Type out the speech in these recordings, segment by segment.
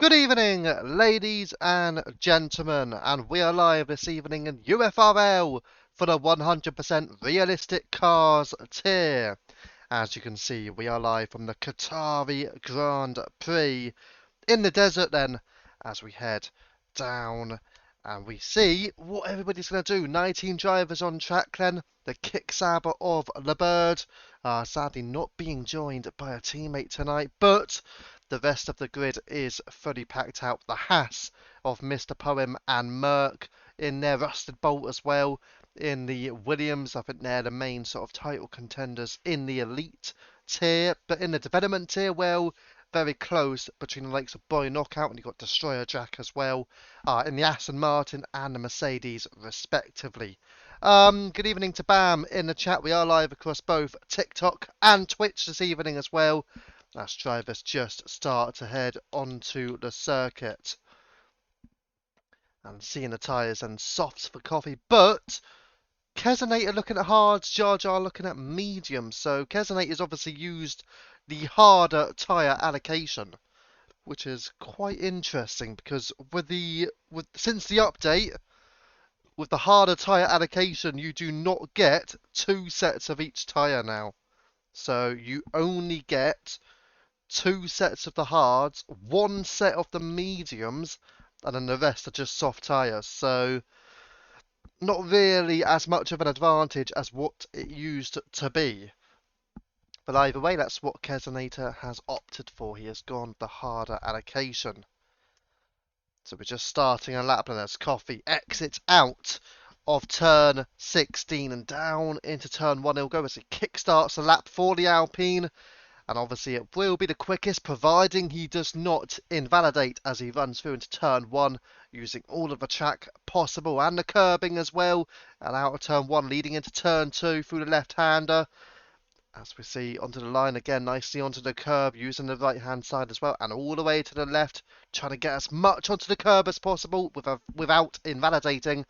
Good evening, ladies and gentlemen, and we are live this evening in UFRL for the 100% realistic cars tier. As you can see, we are live from the Qatari Grand Prix in the desert then, as we head down and we see what everybody's going to do. 19 drivers on track then, the kick saber of the bird, sadly not being joined by a teammate tonight, but the rest of the grid is fully packed out. The Haas of Mr. Poem and Merck in their rusted bolt as well. In the Williams, I think they're the main sort of title contenders in the elite tier, but in the development tier, well, very close between the likes of Boy Knockout and you've got Destroyer Jack as well, in the Aston Martin and the Mercedes respectively. Good evening to Bam in the chat. We are live across both TikTok and Twitch this evening as well. As drivers just start to head onto the circuit. And seeing the tyres and softs for coffee, but Kesonator looking at hards, Jar Jar looking at mediums. So Kesonator's obviously used the harder tyre allocation, which is quite interesting because since the update, with the harder tyre allocation, you do not get two sets of each tyre now. So you only get two sets of the hards, one set of the mediums, and then the rest are just soft tyres. So not really as much of an advantage as what it used to be. But either way, that's what Kesonator has opted for. He has gone the harder allocation. So we're just starting a lap, and as Coffee exits out of turn 16 and down into turn 1. He'll go as he kickstarts the lap for the Alpine. And obviously it will be the quickest, providing he does not invalidate as he runs through into turn 1, using all of the track possible and the curbing as well. And out of turn 1, leading into turn 2 through the left-hander. As we see onto the line again, nicely onto the curb, using the right-hand side as well. And all the way to the left, trying to get as much onto the curb as possible without invalidating.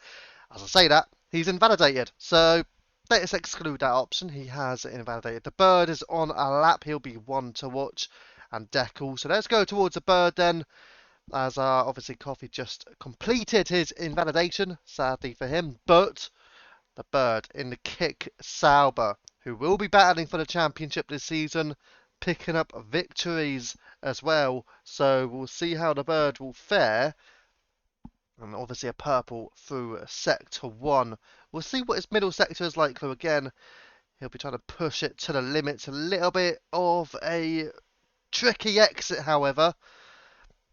As I say that, he's invalidated. So let's exclude that option. He has invalidated. The bird is on a lap. He'll be one to watch. And Deckle. So let's go towards the bird then. As obviously Coffee just completed his invalidation. Sadly for him. But the bird in the kick Sauber, who will be battling for the championship this season. Picking up victories as well. So we'll see how the bird will fare. And obviously a purple through sector 1. We'll see what his middle sector is like, though again, he'll be trying to push it to the limits. A little bit of a tricky exit, however.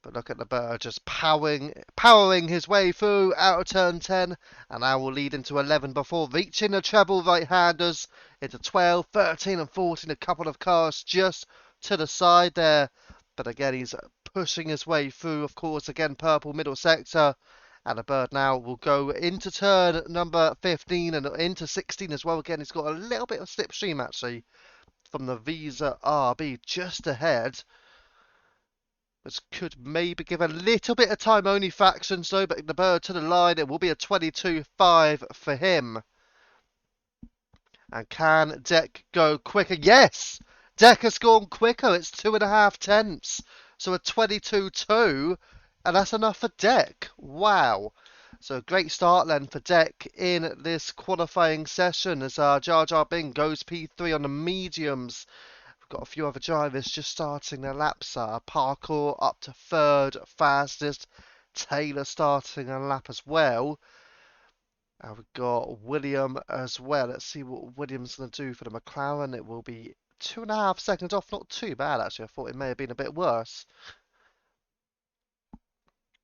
But look at the bird just powering his way through out of turn 10. And now will lead into 11 before reaching the treble right-handers into 12, 13 and 14. A couple of cars just to the side there. But again, he's pushing his way through, of course, again, purple middle sector. And the bird now will go into turn number 15 and into 16 as well. Again, he's got a little bit of slipstream, actually, from the Visa RB just ahead. Which could maybe give a little bit of time only fractions, though. But the bird to the line, it will be a 22.5 for him. And can Deck go quicker? Yes! Deck has gone quicker. It's 2.5 tenths. So a 22.2. And that's enough for Deck. Wow. So a great start then for Deck in this qualifying session as Jar Jar Bing goes P3 on the mediums. We've got a few other drivers just starting their laps. Parkour up to third fastest. Taylor starting a lap as well. And we've got William as well. Let's see what William's going to do for the McLaren. It will be 2.5 seconds off. Not too bad, actually. I thought it may have been a bit worse.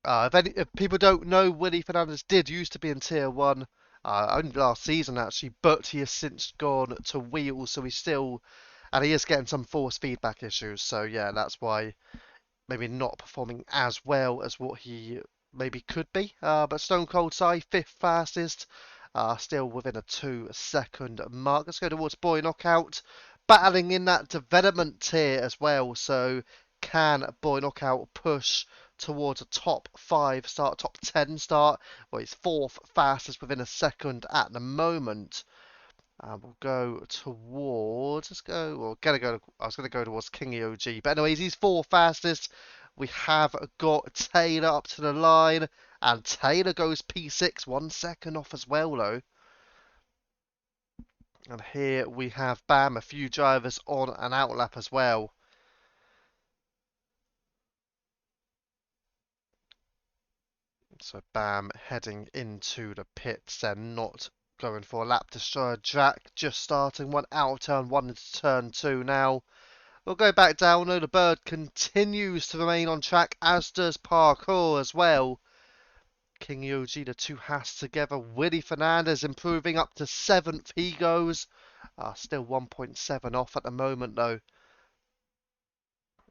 If people don't know, Willie Fernandez did used to be in Tier 1, only last season actually, but he has since gone to wheels, so he's still, and he is getting some force feedback issues, so yeah, that's why maybe not performing as well as what he maybe could be. But Stone Cold Sai, 5th fastest, still within a 2-second mark. Let's go towards Boy Knockout, battling in that development tier as well, so can Boy Knockout push towards a top 5 start, top 10 start? Well, he's 4th fastest within a second at the moment. We'll go towards, I was going to go towards Kingy OG, but anyways, he's 4th fastest We have got Taylor up to the line, and Taylor goes P6, 1 second off as well though. And here we have Bam, a few drivers on an outlap as well. So Bam heading into the pits, they're not going for a lap destroyer. Jack just starting one out of turn one into turn two now. We'll go back down though. The bird continues to remain on track, as does Parkour as well. King Yoji, the two has together. Willie Fernandez improving up to 7th. He goes. Still 1.7 off at the moment though.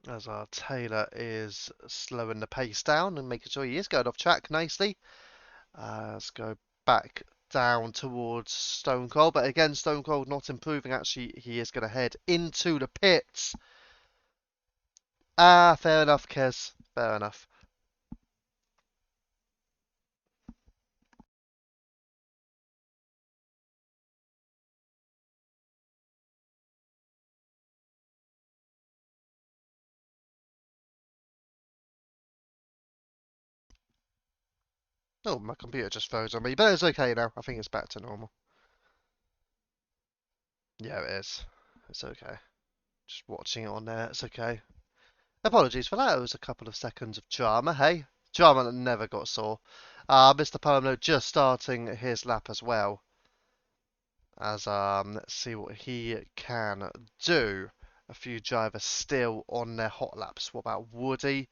As our Taylor is slowing the pace down and making sure he is going off track nicely. Let's go back down towards Stone Cold. But again, Stone Cold not improving. Actually, he is going to head into the pits. Fair enough, Kez. Fair enough. Oh, my computer just froze on me, but it's okay now. I think it's back to normal. Yeah, it is. It's okay. Just watching it on there, it's okay. Apologies for that. It was a couple of seconds of drama, hey? Drama that never got sore. Mr. Palomno just starting his lap as well. As, let's see what he can do. A few drivers still on their hot laps. What about Woody?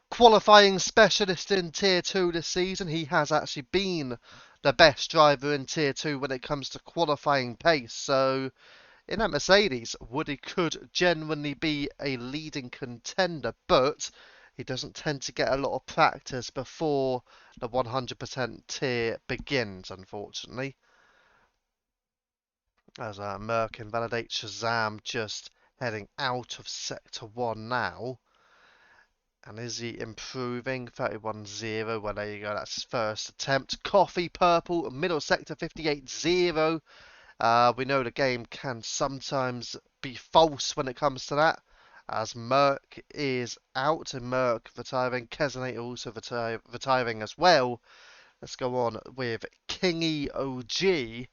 Qualifying specialist in Tier 2 this season. He has actually been the best driver in Tier 2 when it comes to qualifying pace. So, in that Mercedes, Woody could genuinely be a leading contender, but he doesn't tend to get a lot of practice before the 100% tier begins, unfortunately. As Merck invalidates Shazam, just heading out of Sector 1 now. And is he improving? 31-0. Well, there you go. That's his first attempt. Coffee Purple, middle sector 58-0. We know the game can sometimes be false when it comes to that. As Merck is out and Merck retiring. Keznate also retiring as well. Let's go on with Kingy OG.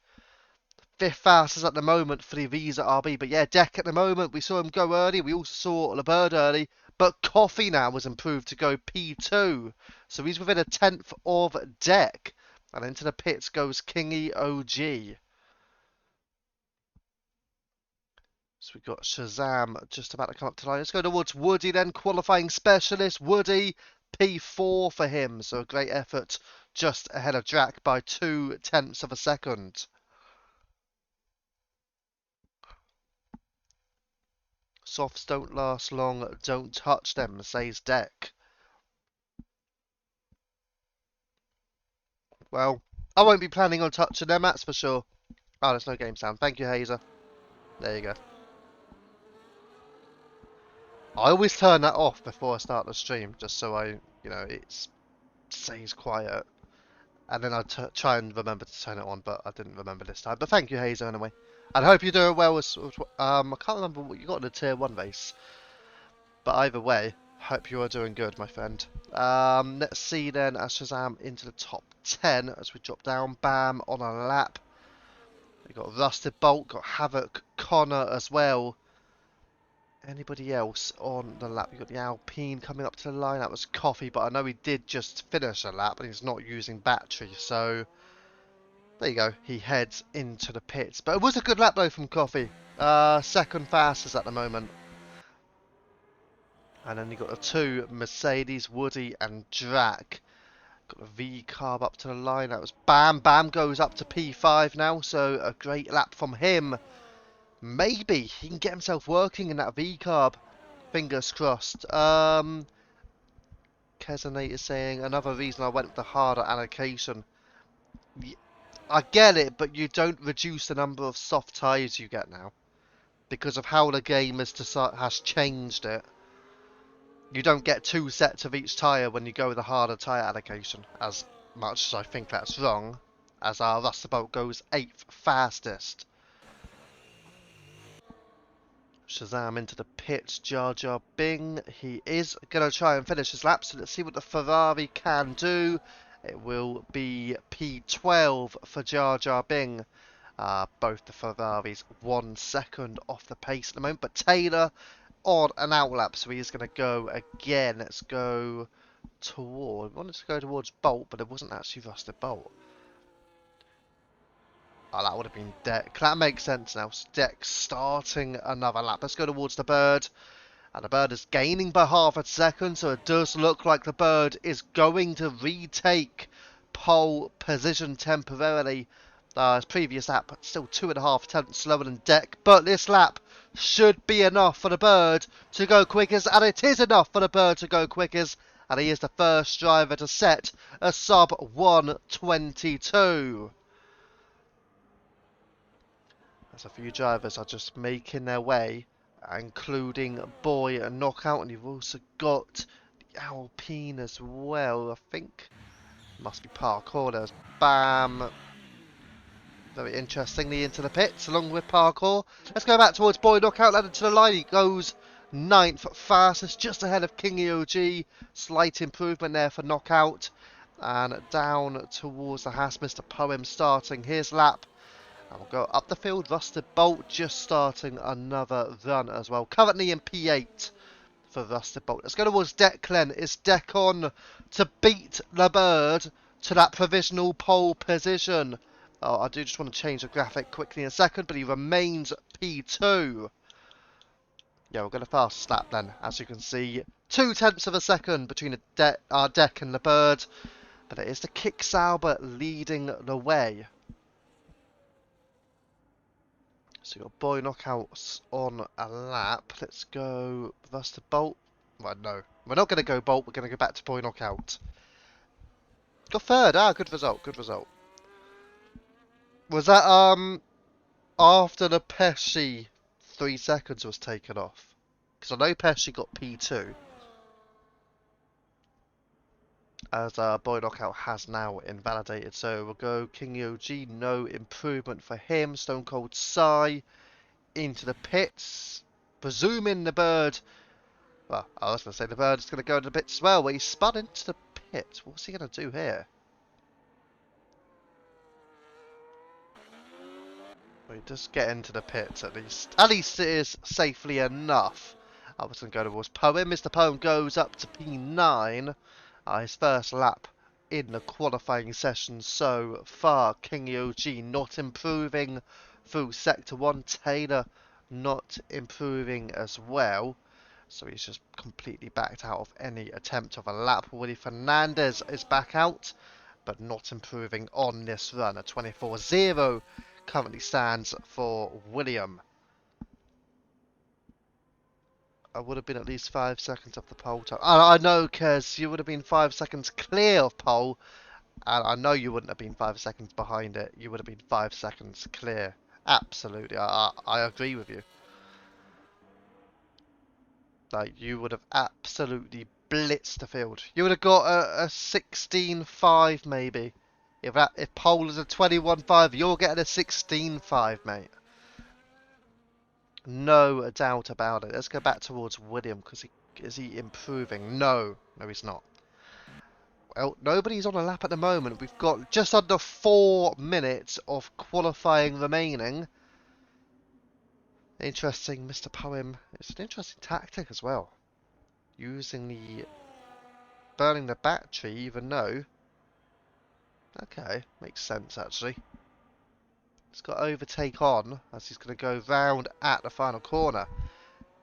5th fastest at the moment for the Visa RB. But yeah, Deck at the moment. We saw him go early. We also saw LeBird early. But Coffee now was improved to go P2. So he's within a 10th of Deck. And into the pits goes Kingy OG. So we've got Shazam just about to come up to line. Let's go towards Woody then. Qualifying specialist. Woody, P4 for him. So a great effort just ahead of Jack by 0.2 of a second. Softs don't last long, don't touch them, says Deck. Well, I won't be planning on touching them, that's for sure. Oh, there's no game sound. Thank you, Hazer. There you go. I always turn that off before I start the stream, just so it stays quiet. And then I try and remember to turn it on, but I didn't remember this time. But thank you, Hazer, anyway. And I hope you're doing well. I can't remember what you got in the Tier 1 race. But either way, hope you are doing good, my friend. Let's see then as Shazam into the top 10 as we drop down. Bam on a lap. We got Rusted Bolt, got Havoc, Connor as well. Anybody else on the lap? We got the Alpine coming up to the line. That was Coffee, but I know he did just finish a lap and he's not using battery. So there you go. He heads into the pits. But it was a good lap though from Coffee. Second fastest at the moment. And then you've got the two Mercedes, Woody and Drac. Got the V carb up to the line. That was Bam. Bam goes up to P5 now. So a great lap from him. Maybe he can get himself working in that V carb. Fingers crossed. Kesonate is saying another reason I went with the harder allocation. I get it, but you don't reduce the number of soft tyres you get now. Because of how the game has changed it. You don't get 2 sets of each tyre when you go with a harder tyre allocation, as much as I think that's wrong, as our Rustabout goes 8th fastest. Shazam into the pits, Jar Jar Bing. He is going to try and finish his lap, so let's see what the Ferrari can do. It will be P12 for Jar Jar Bing. Both the Ferraris 1 second off the pace at the moment, but Taylor on an outlap, so he is going to go again. Let's go toward, we wanted to go towards Bolt, but it wasn't actually Rusted Bolt. Oh, that would have been Deck. That makes sense now. Deck starting another lap. Let's go towards the Bird. And the Bird is gaining by half a second, so it does look like the Bird is going to retake pole position temporarily. His previous lap, still 2.5 tenths slower than Deck, but this lap should be enough for the Bird to go quickest, and it is enough for the Bird to go quickest, and he is the first driver to set a sub 1:22. As a few drivers are just making their way, including Boy and Knockout, and you've also got the Alpine as well, I think. Must be parkour. There's Bam. Very interestingly into the pits, along with parkour. Let's go back towards Boy Knockout, landed to the line. He goes 9th fastest, just ahead of King EOG. Slight improvement there for Knockout. And down towards the Haas, Mr. Poem starting his lap. And we'll go up the field. Rusted Bolt just starting another run as well. Currently in P8 for Rusted Bolt. Let's go towards Declan. Is Deck on to beat the Bird to that provisional pole position? Oh, I do just want to change the graphic quickly in a second, but he remains P2. Yeah, we're going to fast lap then. As you can see, 0.2 of a second between the Deck and the Bird. But it is the Kick Sauber leading the way. So you've got Boy Knockouts on a lap. Let's go Rusted Bolt. Well, no. We're not going to go Bolt. We're going to go back to Boy Knockout. Got third. Good result. Good result. Was that, after the Pesci 3 seconds was taken off? Because I know Pesci got P2. As Boy Knockout has now invalidated. So we'll go King OG. No improvement for him. Stone Cold Psy into the pits. Presuming the Bird... Well, I was going to say the Bird is going to go into the pits as well. But he spun into the pit. What's he going to do here? Well, he does get into the pits at least. At least it is safely enough. I was going to go towards Poem. Mr. Poem goes up to P9. His first lap in the qualifying session so far. King OG not improving through Sector 1. Taylor not improving as well. So he's just completely backed out of any attempt of a lap. Willie Fernandez is back out, but not improving on this run. A 24.0 currently stands for William. I would have been at least 5 seconds off the pole time. I know, because you would have been 5 seconds clear of pole. And I know you wouldn't have been 5 seconds behind it. You would have been 5 seconds clear. Absolutely. I agree with you. Like, you would have absolutely blitzed the field. You would have got a 16.5 maybe. If pole is a 21.5, you're getting a 16.5, mate. No doubt about it. Let's go back towards William, because is he improving? No, he's not. Well, nobody's on a lap at the moment. We've got just under 4 minutes of qualifying remaining. Interesting, Mr. Poem. It's an interesting tactic as well. Using the... burning the battery, even though... Okay, makes sense actually. He's got overtake on, as he's going to go round at the final corner.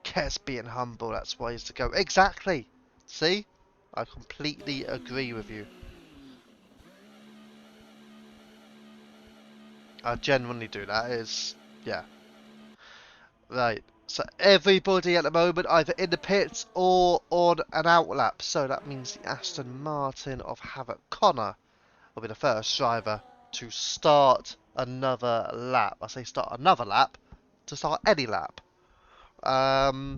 Kes being humble, that's why he's to go. Exactly! See? I completely agree with you. I genuinely do. That is... yeah. Right. So everybody at the moment either in the pits or on an outlap. So that means the Aston Martin of Havoc Connor will be the first driver to start another lap. I say start another lap, to start any lap. Yeah,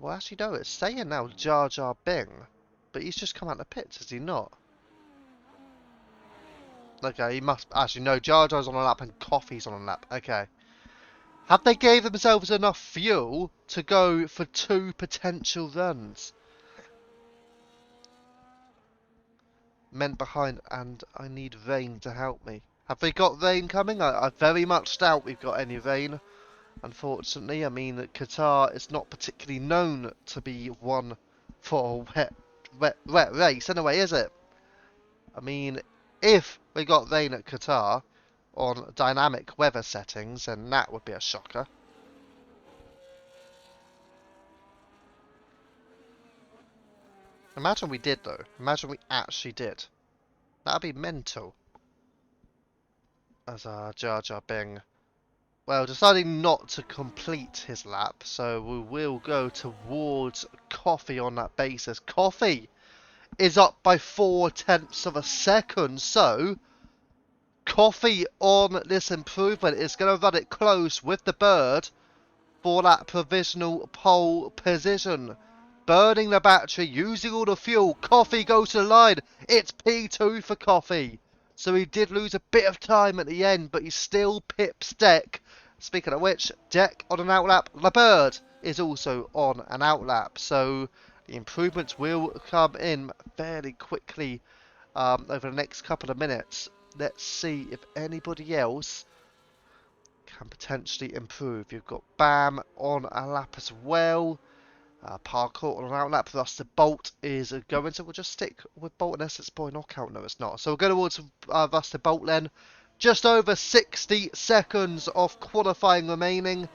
well actually no, it's saying now Jar Jar Bing, but he's just come out of the pits, is he not? Okay, he must, actually no, Jar Jar's on a lap and Coffee's on a lap, okay. Have they gave themselves enough fuel to go for 2 potential runs? Men behind, and I need rain to help me. Have they got rain coming? I very much doubt we've got any rain, unfortunately. I mean, Qatar is not particularly known to be one for a wet race anyway, is it? I mean, if we got rain at Qatar on dynamic weather settings, then that would be a shocker. Imagine we did, though. Imagine we actually did. That'd be mental. As Jar Jar Bing, well, deciding not to complete his lap, so we will go towards Coffee on that basis. Coffee is up by 4/10 of a second, so Coffee on this improvement is going to run it close with the Bird for that provisional pole position. Burning the battery, using all the fuel. Coffee goes to the line. It's P2 for Coffee. So he did lose a bit of time at the end, but he still pips Deck. Speaking of which, Deck on an outlap. The Bird is also on an outlap. So the improvements will come in fairly quickly over the next couple of minutes. Let's see if anybody else can potentially improve. You've got Bam on a lap as well. Parkour on an outlap. Rusted Bolt is going, so we'll just stick with Bolt unless it's boy knockout. No, it's not. So we'll go towards Rusted Bolt then. Just over 60 seconds of qualifying remaining.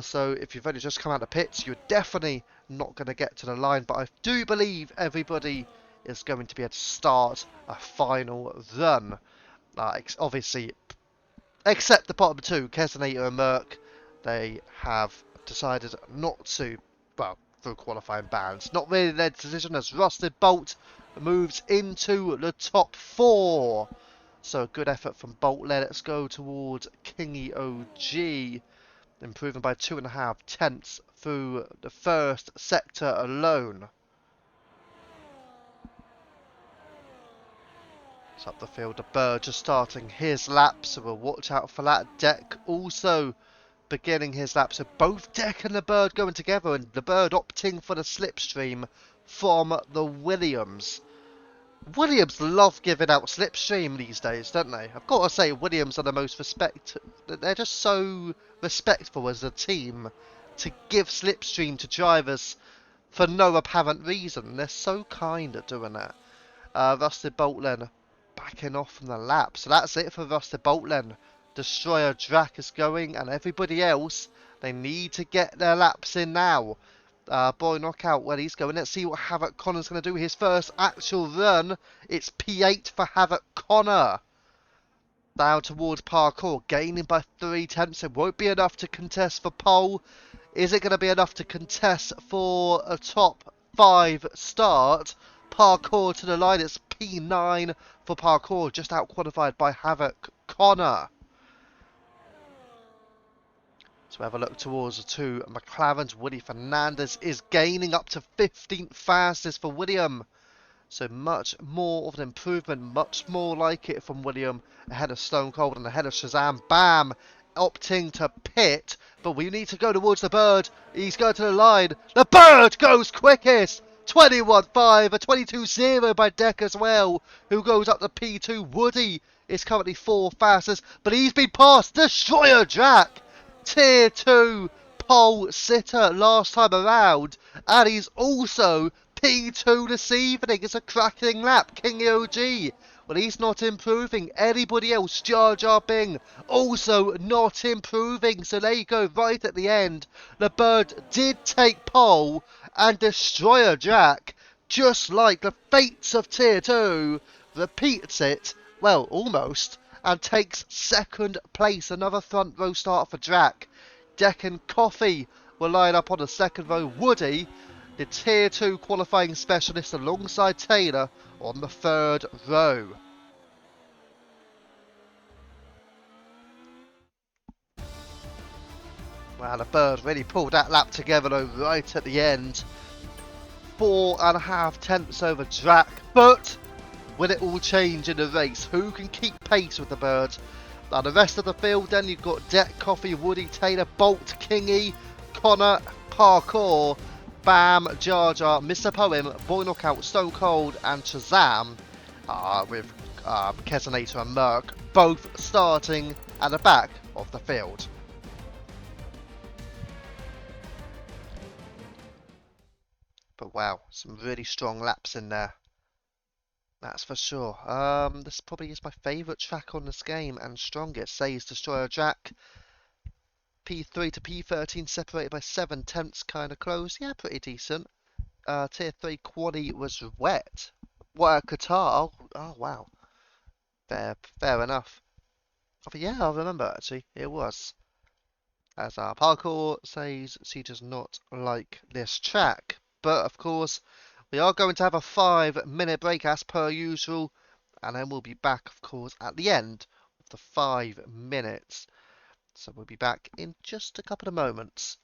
So if you've only just come out of pits, you're definitely not going to get to the line. But I do believe everybody is going to be able to start a final run. Obviously, except the bottom two, Kesonator and Merc, they have decided not to, well, through qualifying bans. Not really their decision, as Rusted Bolt moves into the top 4. So good effort from Bolt. Let's go towards Kingy OG, improving by 2.5 tenths through the first sector alone. It's up the field. The Bird just starting his lap, so we'll watch out for that. Deck also beginning his lap. So both Deck and the Bird going together, and the Bird opting for the slipstream from the Williams. Williams love giving out slipstream these days, don't they? I've got to say, Williams are the most they're just so respectful as a team to give slipstream to drivers for no apparent reason. They're so kind at doing that. Rusted Bolt then backing off from the lap. So that's it for Rusted Bolt then. Destroyer Drac is going, and everybody else, they need to get their laps in now. Boy Knockout, well, he's going. Let's see what Havoc Connor's going to do. His first actual run. It's P8 for Havoc Connor. Down towards Parkour, gaining by 3 tenths. It won't be enough to contest for pole. Is it going to be enough to contest for a top 5 start? Parkour to the line. It's P9 for Parkour, just out qualified by Havoc Connor. So have a look towards the 2 McLarens. Woody Fernandez is gaining up to 15th fastest for William. So much more of an improvement, much more like it from William, ahead of Stone Cold and ahead of Shazam. Bam! Opting to pit, but we need to go towards the Bird. He's going to the line. The Bird goes quickest! 21.5, a 22.0 by Deck as well, who goes up to P2. Woody is currently 4 fastest, but he's been passed. Destroyer Jack! Tier 2 pole sitter last time around, and he's also P2 this evening. It's a cracking lap. King OG, well, he's not improving. Anybody else? Jar Jar Bing also not improving. So there you go, right at the end. The Bird did take pole, and Destroyer Jack, just like the fates of Tier 2, repeats it, well, almost, and takes 2nd place. Another front row start for Drac. Deck and Coffee will line up on the 2nd row. Woody, the Tier 2 qualifying specialist, alongside Taylor on the 3rd row. Wow, the Bird really pulled that lap together though, right at the end. 4.5 tenths over Drac, but will it all change in the race? Who can keep pace with the Bird? Now the rest of the field, then you've got Deck, Coffee, Woody, Taylor, Bolt, Kingy, Connor, Parkour, Bam, Jar Jar, Mr. Poem, Boy Knockout, Stone Cold, and Shazam, with Kesonator and Merc both starting at the back of the field. But wow, some really strong laps in there. That's for sure. This probably is my favourite track on this game and strongest. Says Destroyer Jack. P3 to P13 separated by 7/10, kind of close. Yeah, pretty decent. Tier 3 quali was wet. What, Qatar? Oh, wow. Fair enough. Oh, yeah, I remember actually. It was. As our parkour says, she does not like this track. But of course, we are going to have a 5-minute break as per usual. And then we'll be back, of course, at the end of the 5 minutes. So we'll be back in just a couple of moments.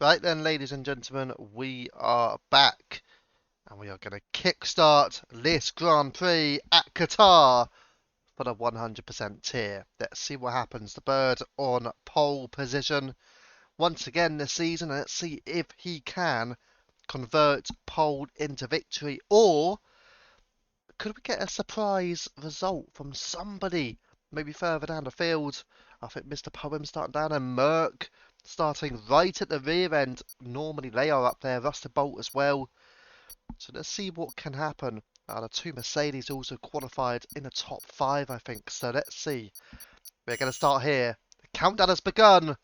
Right then, ladies and gentlemen, we are back. And we are going to kickstart this Grand Prix at Qatar for the 100% tier. Let's see what happens. The bird on pole position once again this season. Let's see if he can convert pole into victory, or could we get a surprise result from somebody maybe further down the field. I think Mr. Poem starting down and Merck starting right at the rear end. Normally they are up there, Rusted Bolt as well. So let's see what can happen. The two Mercedes also qualified in the top 5, I think. So let's see. We're going to start here. The countdown has begun.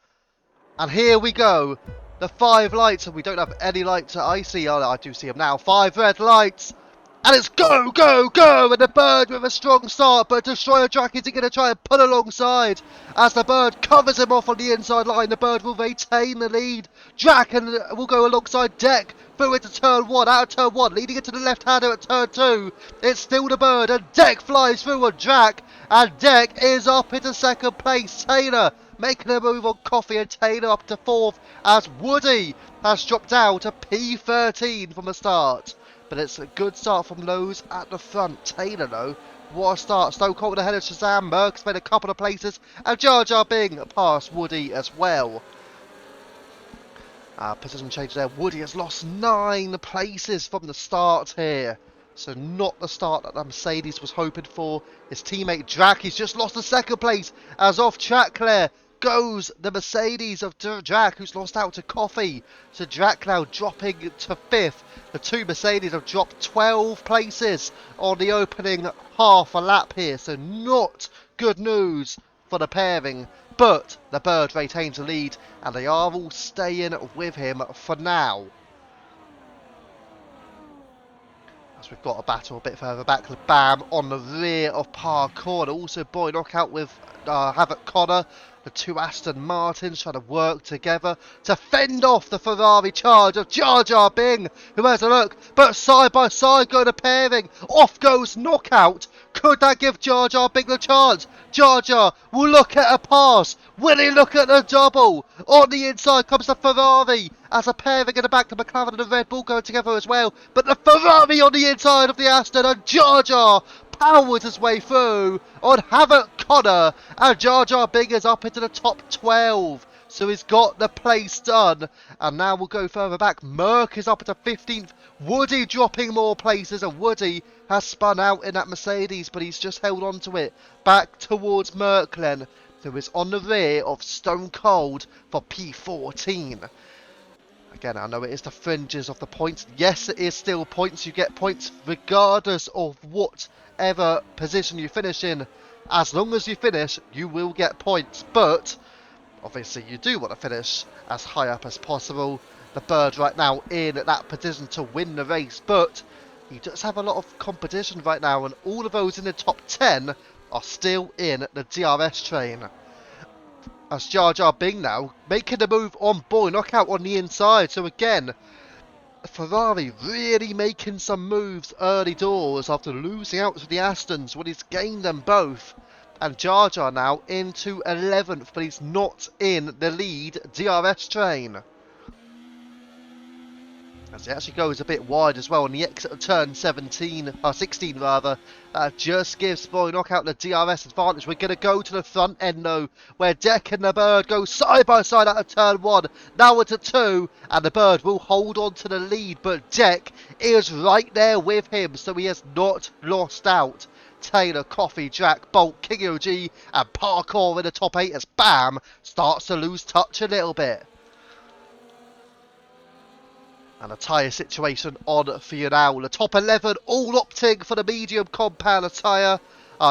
And here we go. The 5 lights. And we don't have any lights that I see. Oh, I do see them now. 5 red lights. And it's go, go, go! And the bird with a strong start, but Destroyer Jack is going to try and pull alongside. As the bird covers him off on the inside line, the bird will retain the lead. Jack will go alongside Deck through into turn 1, out of turn 1, leading into the left-hander at turn 2. It's still the bird, and Deck flies through on Jack, and Deck is up into second place. Taylor making a move on Coffee, and Taylor up to 4th, as Woody has dropped out to P13 from the start. But it's a good start from Lowe's at the front. Taylor, though, what a start. Stone Cold ahead of Shazam. Merck's made a couple of places. And Jar Jar Bing past Woody as well. Position change there. Woody has lost 9 places from the start here. So not the start that the Mercedes was hoping for. His teammate Drac, he's just lost the second place. As off track Claire goes the Mercedes of Drac, who's lost out to Coffee. So Drac now dropping to 5th. The two Mercedes have dropped 12 places on the opening half a lap here. So not good news for the pairing. But the bird retains the lead, and they are all staying with him for now. As we've got a battle a bit further back, Bam on the rear of Parkour, and also Boy Knockout with Havoc Connor. The two Aston Martins trying to work together to fend off the Ferrari charge of Jar Jar Bing, who has a look, but side by side go to pairing. Off goes Knockout. Could that give Jar Jar Bing the chance? Jar Jar will look at a pass. Will he look at the double? On the inside comes the Ferrari as a pairing in the back. The McLaren and the Red Bull going together as well. But the Ferrari on the inside of the Aston, and Jar Jar powers his way through on Havoc Connor, and Jar Jar Bing is up into the top 12. So he's got the place done, and now we'll go further back. Merck is up into 15th. Woody dropping more places, and Woody has spun out in that Mercedes, but he's just held on to it back towards Mercklen, who is on the rear of Stone Cold for P14. Again, I know it is the fringes of the points. Yes, it is still points. You get points regardless of whatever position you finish in. As long as you finish, you will get points. But obviously, you do want to finish as high up as possible. The bird right now in that position to win the race, but he does have a lot of competition right now, and all of those in the top 10 are still in the DRS train. As Jar Jar Bing now making a move on Boy Knockout on the inside. So again, Ferrari really making some moves early doors after losing out to the Astons when he's gained them both. And Jar Jar now into 11th, but he's not in the lead DRS train. As he actually goes a bit wide as well on the exit of turn 16 rather. Just gives Boy Knockout the DRS advantage. We're going to go to the front end though, where Deck and the bird go side by side out of turn 1. Now into 2, and the bird will hold on to the lead, but Deck is right there with him, so he has not lost out. Taylor, Coffee, Jack, Bolt, King OG, and Parkour in the top 8 as Bam starts to lose touch a little bit. And a tyre situation on for you now. The top 11 all opting for the medium compound tyre.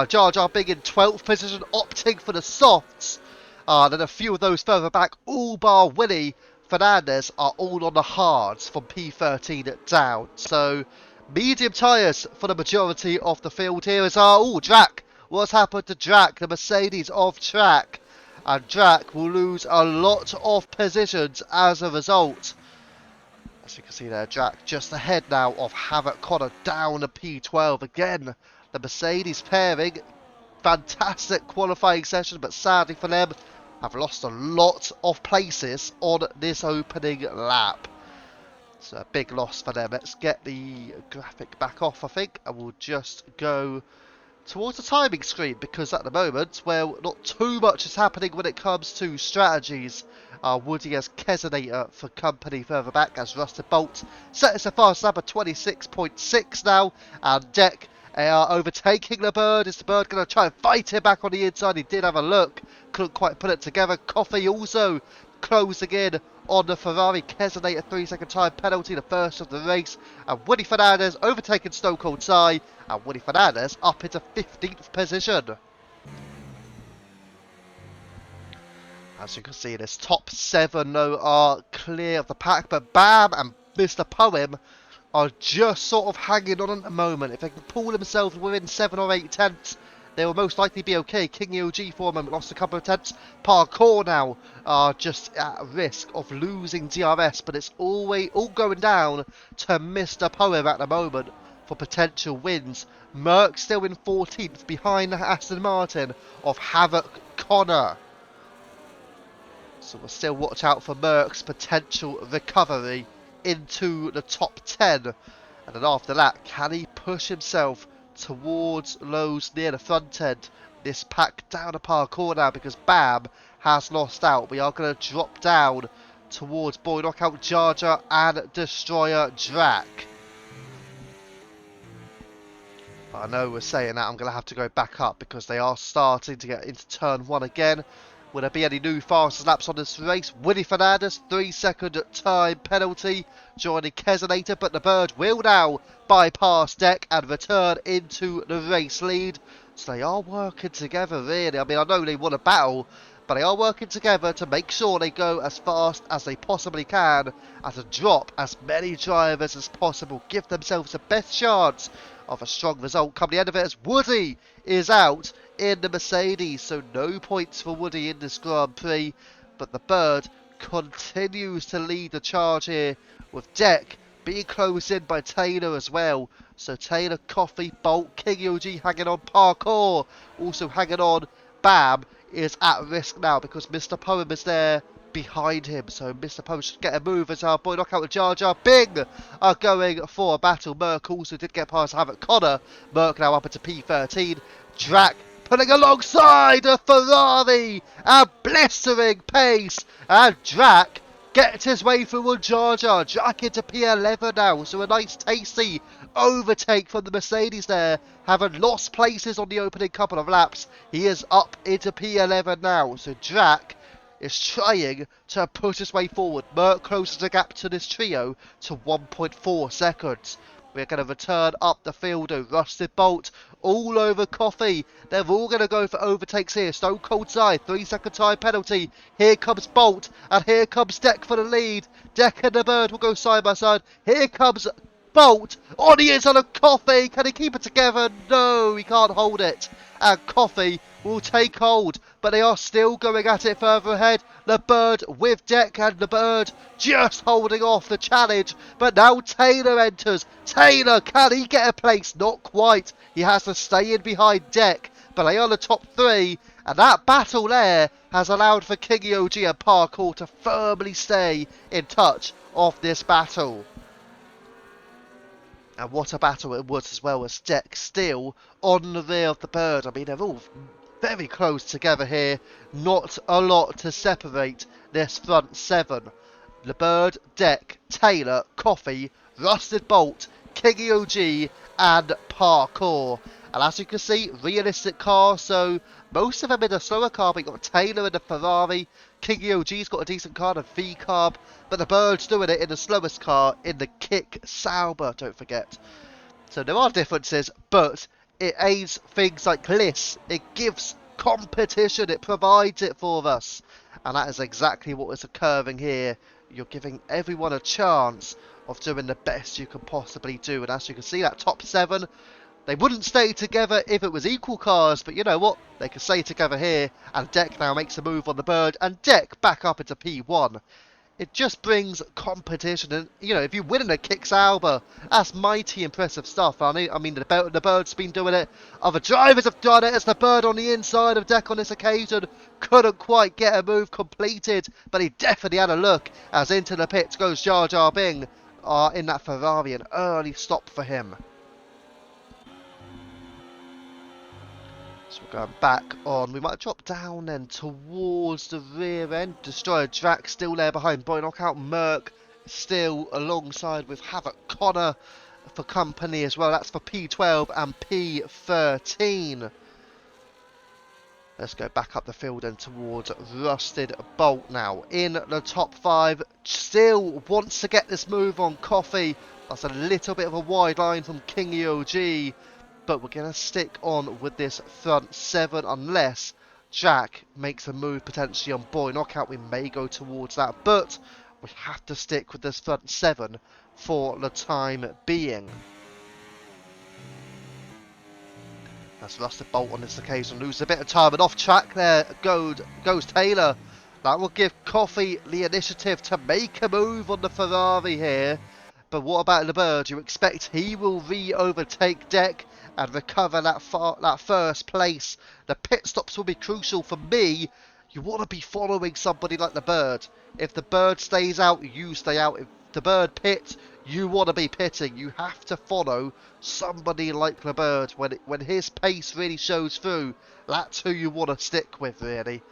Jar Jar Bing in 12th position opting for the softs. Then a few of those further back, all bar Willie Fernandez, are all on the hards from P13 down. So medium tyres for the majority of the field here as Drac. What's happened to Drac? The Mercedes of Track. And Drac will lose a lot of positions as a result. As you can see there, Jack just ahead now of Havoc Connor down to P12 again. The Mercedes pairing, fantastic qualifying session, but sadly for them, have lost a lot of places on this opening lap. So a big loss for them. Let's get the graphic back off, I think, and we'll just go towards the timing screen, because at the moment, well, not too much is happening when it comes to strategies. Woody has Kesonator for company further back, as Rusted Bolt set us a fast lap of 26.6 now, and Deck are overtaking the Bird. Is the Bird going to try and fight him back on the inside? He did have a look, couldn't quite put it together. Coffee also closing in on the Ferrari. Kesonator 3-second time penalty, the first of the race, and Woody Fernandez overtaking Stone Cold Sai, and Woody Fernandez up into 15th position. As you can see, this top 7 though are clear of the pack, but Bam and Mr. Poem are just sort of hanging on at the moment. If they can pull themselves within 7 or 8 tenths, they will most likely be okay. King EOG for a moment lost a couple of tenths. Parkour now are just at risk of losing DRS, but it's all going down to Mr. Poem at the moment for potential wins. Merck still in 14th behind Aston Martin of Havoc Connor. So we'll still watch out for Merck's potential recovery into the top 10. And then after that, can he push himself towards those near the front end? This pack down a parkour now, because Bam has lost out. We are going to drop down towards Boy Knockout, Jar Jar and Destroyer Drac. I know we're saying that, I'm going to have to go back up because they are starting to get into turn 1 again. Will there be any new fastest laps on this race? Woody Fernandez, 3-second time penalty, joining Kesonator, but the Bird will now bypass Deck and return into the race lead. So they are working together, really. I mean, I know they won a battle, but they are working together to make sure they go as fast as they possibly can and to drop as many drivers as possible. Give themselves the best chance of a strong result come the end of it, as Woody is out in the Mercedes, so no points for Woody in this Grand Prix, but the Bird continues to lead the charge here, with Deck being closed in by Taylor as well. So Taylor, Coffee, Bolt, King EOG hanging on, Parkour also hanging on. Bam is at risk now because Mr. Poem is there behind him, so Mr. Poem should get a move as our Boy Knockout with Jar Jar Bing are going for a battle. Merck also did get past Havoc Connor. Merck now up into P13. Drac pulling alongside a Ferrari at blistering pace, and Drac gets his way through on Jar Jar. Drac into P11 now, so a nice tasty overtake from the Mercedes there, having lost places on the opening couple of laps. He is up into P11 now, so Drac is trying to push his way forward. Merck closes the gap to this trio to 1.4 seconds. We're going to return up the field. Rusted Bolt all over Coffee. They're all going to go for overtakes here. Stone Cold Side, 3-second time penalty. Here comes Bolt, and here comes Deck for the lead. Deck and the Bird will go side by side. Here comes Bolt. On he is on a Coffee. Can he keep it together? No, he can't hold it. And Coffee will take hold, but they are still going at it further ahead. The Bird with Deck, and the Bird just holding off the challenge. But now Taylor enters. Taylor, can he get a place? Not quite. He has to stay in behind Deck, but they are the top 3. And that battle there has allowed for King EOG and Parkour to firmly stay in touch of this battle. And what a battle it was, as well, as Deck still on the rear of the Bird. I mean, they're all very close together here. Not a lot to separate this front 7. The Bird, Deck, Taylor, Coffee, Rusted Bolt, King EOG and Parkour. And as you can see, realistic car, so most of them in a slower car, but you've got Taylor in the Ferrari. King EOG's got a decent car, a V-carb, but the Bird's doing it in the slowest car, in the Kick Sauber, don't forget. So there are differences, but it aids things like this. It gives competition, it provides it for us. And that is exactly what is occurring here. You're giving everyone a chance of doing the best you can possibly do. And as you can see, that top 7, they wouldn't stay together if it was equal cars, but you know what? They can stay together here, and Deck now makes a move on the Bird, and Deck back up into P1. It just brings competition, and you know, if you win in a kicks Alba, that's mighty impressive stuff. I mean, the Bird's been doing it, other drivers have done it. It's the Bird on the inside of deck on this occasion. Couldn't quite get a move completed, but he definitely had a look as into the pits goes Jar Jar Bing in that Ferrari. An early stop for him. So we're going back on. We might drop down then towards the rear end. Destroyer Drac still there behind Boy Knockout. Merc still alongside with Havoc Connor for company as well. That's for P12 and P13. Let's go back up the field and towards Rusted Bolt now. In the top 5. Still wants to get this move on Coffee. That's a little bit of a wide line from King EOG. But we're going to stick on with this front 7 unless Jack makes a move potentially on Boy Knockout. We may go towards that, but we have to stick with this front 7 for the time being. That's Rusted Bolt on this occasion. Loses a bit of time, and off track there goes Taylor. That will give Coffee the initiative to make a move on the Ferrari here. But what about the Bird? You expect he will re-overtake Deck and recover that first place. The pit stops will be crucial for me. You want to be following somebody like the Bird. If the Bird stays out, you stay out. If the Bird pits, you want to be pitting. You have to follow somebody like the Bird. When his pace really shows through, that's who you want to stick with, really.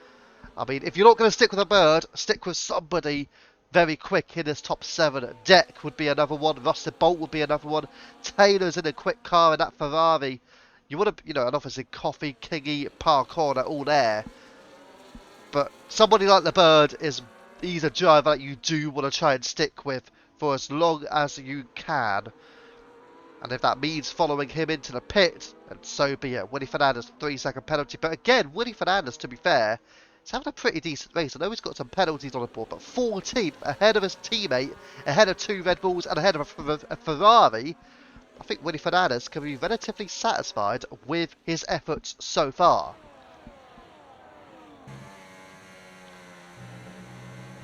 I mean, if you're not going to stick with a Bird, stick with somebody very quick in this top 7. Deck would be another one. Rusted Bolt would be another one. Taylor's in a quick car in that Ferrari. You want to, you know, and obviously Coffee, Kingy, Parkour, they're all there. But somebody like the Bird he's a driver that you do want to try and stick with for as long as you can. And if that means following him into the pit, then so be it. Willie Fernandez, 3-second penalty. But again, Willie Fernandez, to be fair, he's having a pretty decent race. I know he's got some penalties on the board, but 14th, ahead of his teammate, ahead of 2 Red Bulls, and ahead of a Ferrari. I think Willie Fernandez can be relatively satisfied with his efforts so far.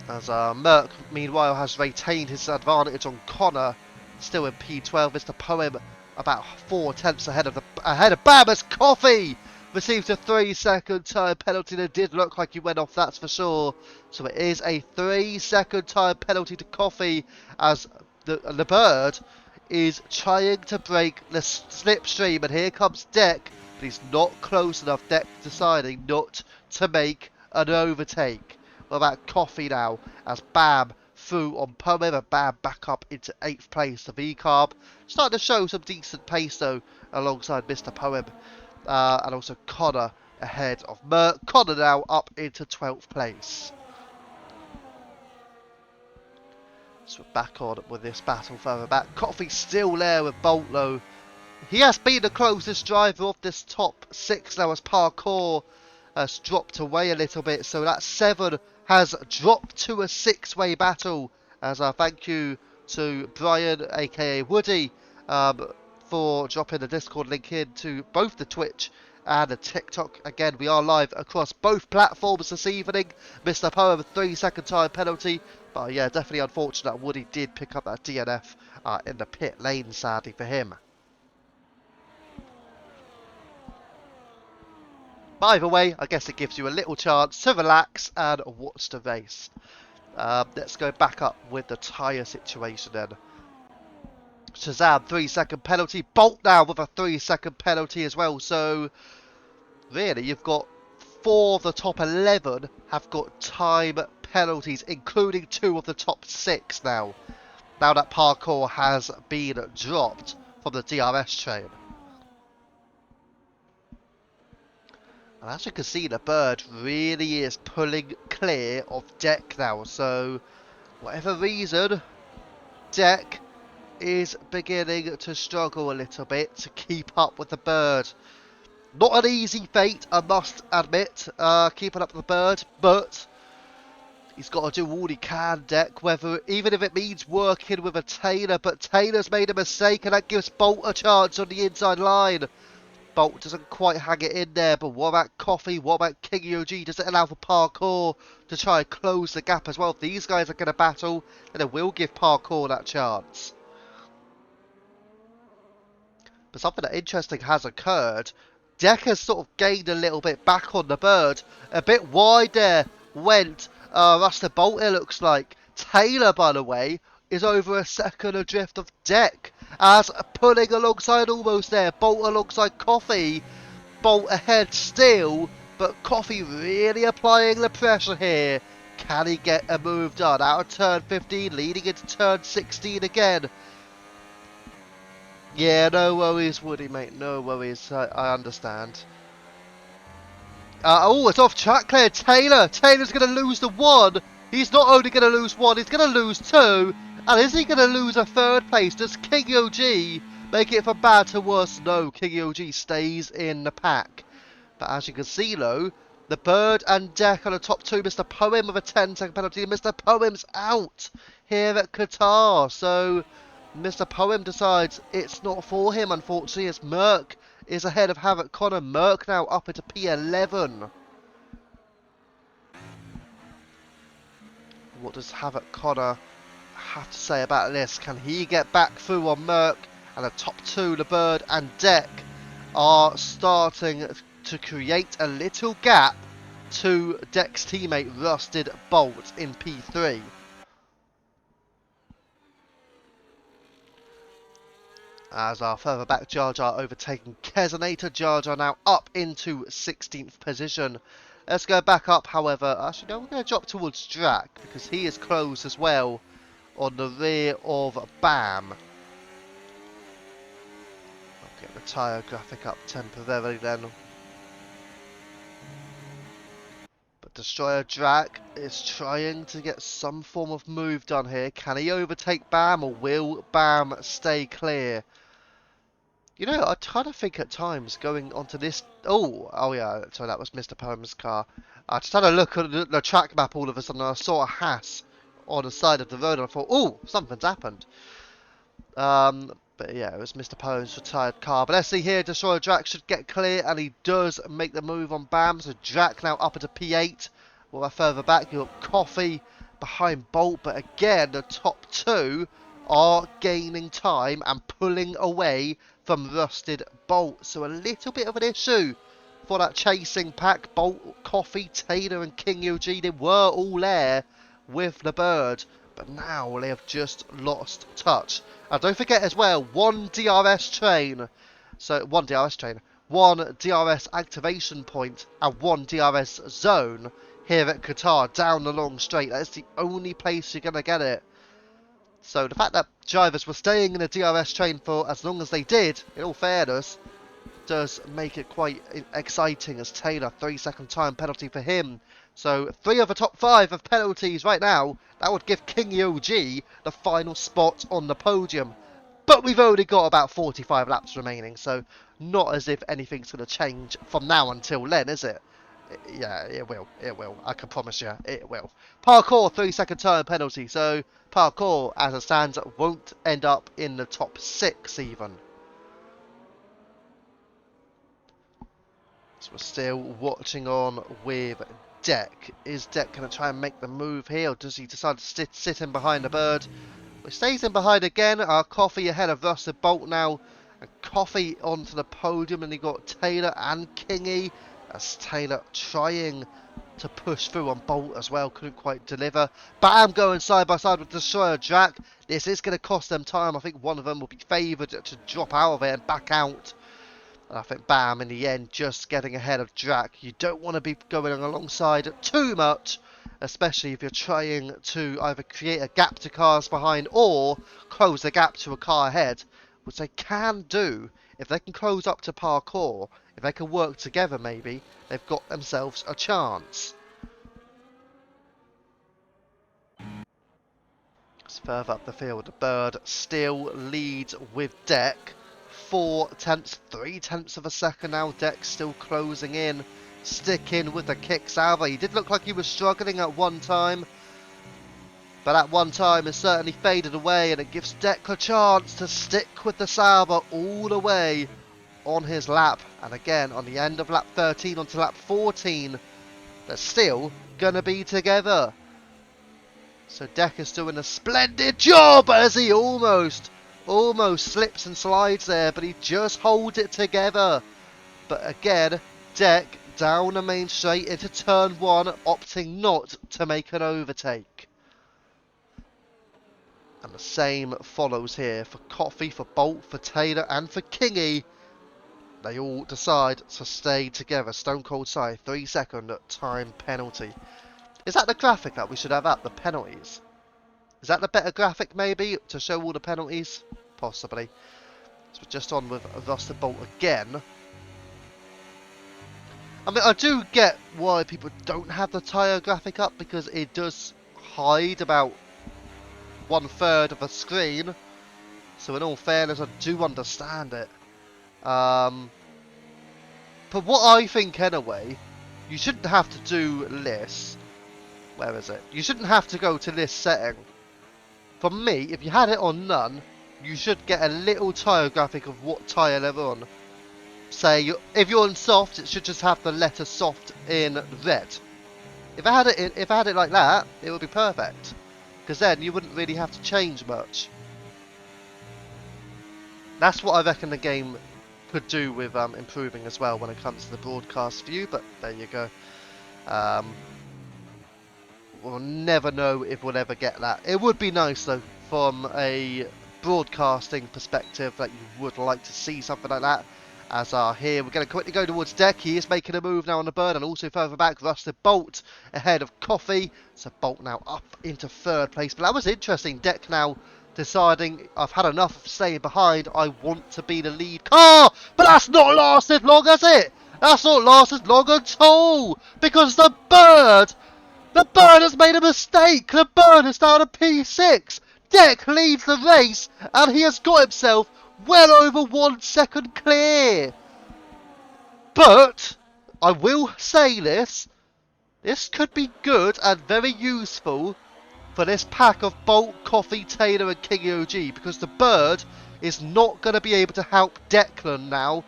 As Merc, meanwhile, has retained his advantage on Connor, still in P12. Mr. Poem about 4/10 ahead of Bammers. Coffee received a 3-second time penalty. It did look like he went off, that's for sure. So it is a 3-second time penalty to Coffee as the Bird is trying to break the slipstream. And here comes Deck, but he's not close enough. Deck deciding not to make an overtake. What about Coffee now as Bam through on Poem, and Bam back up into 8th place. The V-Carb starting to show some decent pace though alongside Mr. Poem. And also Connor ahead of Merc. Connor now up into 12th place. So we're back on with this battle further back. Coffee still there with Bolt though. He has been the closest driver of this top 6 now as Parkour has dropped away a little bit. So that 7 has dropped to a 6-way battle. As thank you to Brian, aka Woody, for dropping the Discord link in to both the Twitch and the TikTok. Again, we are live across both platforms this evening. Mr. Poem, 3-second time penalty. But yeah, definitely unfortunate Woody did pick up that DNF in the pit lane, sadly for him. But either way, I guess it gives you a little chance to relax and watch the race. Let's go back up with the tyre situation then. Shazam, 3-second penalty. Bolt now with a 3-second penalty as well. So, really, you've got 4 of the top 11 have got time penalties, including 2 of the top 6 now. Now that Parkour has been dropped from the DRS train. And as you can see, the Bird really is pulling clear of Deck now. So, whatever reason, Deck is beginning to struggle a little bit to keep up with the Bird. Not an easy fate, I must admit, keeping up with the Bird, but he's got to do all he can, Deck, even if it means working with a Taylor. But Taylor's made a mistake, and that gives Bolt a chance on the inside line. Bolt doesn't quite hang it in there, but what about Coffee? What about King OG? Does it allow for Parkour to try and close the gap as well? If these guys are going to battle, then it will give Parkour that chance. But something interesting has occurred. Deck has sort of gained a little bit back on the bird. A bit wide there went Rusted Bolt, it looks like. Taylor, by the way, is over a second adrift of Deck. As pulling alongside almost there. Bolt alongside Coffee. Bolt ahead still. But Coffee really applying the pressure here. Can he get a move done? Out of turn 15, leading into turn 16 again. Yeah, no worries, Woody, mate. No worries. I understand. Oh, it's off track, Claire. Taylor. Taylor's going to lose the one. He's not only going to lose one, he's going to lose two. And is he going to lose a third place? Does King OG make it from bad to worse? No, King OG stays in the pack. But as you can see, though, the Bird and Deck are the top two. Mr. Poem with a 10-second penalty. Mr. Poem's out here at Qatar. So Mr. Poem decides it's not for him, unfortunately, as Merc is ahead of Havoc Connor. Merc now up into P11. What does Havoc Connor have to say about this? Can he get back through on Merc? And the top two, the Bird and Deck, are starting to create a little gap to Deck's teammate Rusted Bolt in P3. As our further back Jar Jar overtaking Kesonator. Jar Jar now up into 16th position. Let's go back up, however. Actually, no, we're going to drop towards Drac because he is close as well on the rear of Bam. I'll get the tyre graphic up temporarily then. But Destroyer Drac is trying to get some form of move done here. Can he overtake Bam, or will Bam stay clear? You know, I kind of think at times going onto this... Oh yeah, so that was Mr. Poem's car. I just had a look at the track map all of a sudden, and I saw a Haas on the side of the road, and I thought, oh, something's happened. But yeah, it was Mr. Poem's retired car. But let's see here, Destroyer Drac should get clear, and he does make the move on Bam. So Drac now up into P8. Well, further back, you've got Coffee behind Bolt, but again, the top two are gaining time and pulling away from Rusted Bolt. So a little bit of an issue for that chasing pack. Bolt, Coffee, Taylor and King UG, they were all there with the Bird, but now they have just lost touch. And don't forget as well, one DRS train, one DRS activation point and one DRS zone here at Qatar down the long straight. That is the only place you're going to get it. So the fact that drivers were staying in the DRS train for as long as they did, in all fairness, does make it quite exciting, as Taylor, 3-second time penalty for him. So 3 of the top 5 of penalties right now. That would give King OG the final spot on the podium. But we've only got about 45 laps remaining, so not as if anything's going to change from now until then, is it? Yeah, it will. It will. I can promise you, it will. Parkour, 3-second time penalty. So Parkour, as it stands, won't end up in the top 6 even. So we're still watching on with Deck. Is Deck going to try and make the move here, or does he decide to sit in behind the Bird? Well, he stays in behind again. Our Coffee ahead of Rusted Bolt now. And Coffee onto the podium, and he got Taylor and Kingy. As Taylor trying to push through on Bolt as well, couldn't quite deliver. Bam going side by side with Destroyer Drac. This is going to cost them time. I think one of them will be favoured to drop out of it and back out. And I think Bam in the end just getting ahead of Drac. You don't want to be going alongside too much, especially if you're trying to either create a gap to cars behind or close the gap to a car ahead, which they can do. If they can close up to Parkour, if they can work together maybe, they've got themselves a chance. It's further up the field, the Bird still leads with Deck. 3/10 of a second now. Deck still closing in, sticking with the kicks. Alva, he did look like he was struggling at one time, but at one time has certainly faded away, and it gives Deck a chance to stick with the Sauber all the way on his lap. And again, on the end of lap 13 onto lap 14, they're still going to be together. So Decker's doing a splendid job as he almost slips and slides there, but he just holds it together. But again, Deck down the main straight into turn 1, opting not to make an overtake. And the same follows here for Coffee, for Bolt, for Taylor and for Kingy. They all decide to stay together. Stone Cold Side, 3-second time penalty. Is that the graphic that we should have up, the penalties? Is that the better graphic, maybe, to show all the penalties? Possibly. So we're just on with Rusted Bolt again. I mean, I do get why people don't have the tyre graphic up, because it does hide about 1/3 of the screen. So in all fairness, I do understand it. But what I think, anyway, you shouldn't have to do this. Where is it? You shouldn't have to go to this setting. For me, if you had it on none, you should get a little tyre graphic of what tyre they're on. Say, if you're on soft, it should just have the letter soft in red. If I had it like that, it would be perfect. Because then you wouldn't really have to change much. That's what I reckon the game could do with improving as well when it comes to the broadcast view, but there you go. We'll never know if we'll ever get that. It would be nice though, from a broadcasting perspective, that you would like to see something like that. As here, we're going to quickly go towards Deck. He is making a move now on the bird, and also further back, Rusted Bolt ahead of Coffee. So Bolt now up into 3rd place. But that was interesting. Deck now deciding, I've had enough of staying behind. I want to be the lead car. But that's not lasted long, has it? That's not lasted long at all. Because the bird has made a mistake. The bird is down to P6. Deck leads the race, and he has got himself well over 1 second clear. But I will say this could be good and very useful for this pack of Bolt, Coffee, Taylor and King OG, because the bird is not going to be able to help Declan now.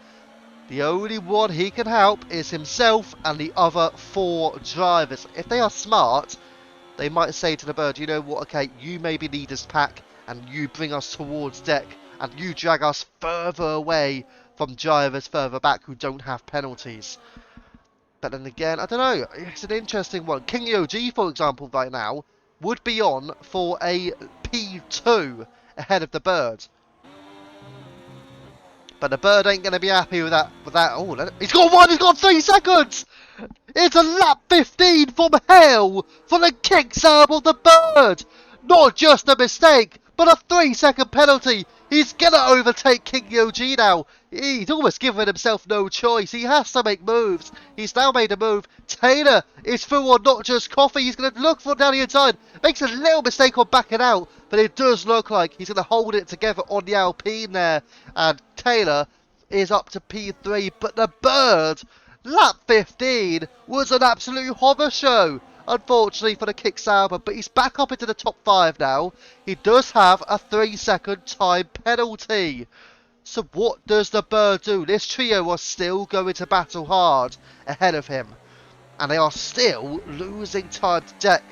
The only one he can help is himself and the other 4 drivers. If they are smart, they might say to the bird, you know what, okay, you maybe lead this pack and you bring us towards Deck, and you drag us further away from drivers further back who don't have penalties. But then again, I don't know, it's an interesting one. King OG, for example, right now, would be on for a P2 ahead of the bird. But the bird ain't going to be happy with that. Oh, he's got 1, he's got 3 seconds! It's a lap 15 from hell for the kick-sab of the bird! Not just a mistake, but a 3-second penalty. He's going to overtake King OG now. He's almost given himself no choice. He has to make moves. He's now made a move. Taylor is through on not just Coffee. He's going to look for down the inside. Makes a little mistake on backing out, but it does look like he's going to hold it together on the Alpine there. And Taylor is up to P3, but the bird, lap 15, was an absolute hover show. Unfortunately for the kick-sauber, but he's back up into the top 5 now. He does have a 3-second time penalty. So what does the bird do? This trio are still going to battle hard ahead of him, and they are still losing time to Deck.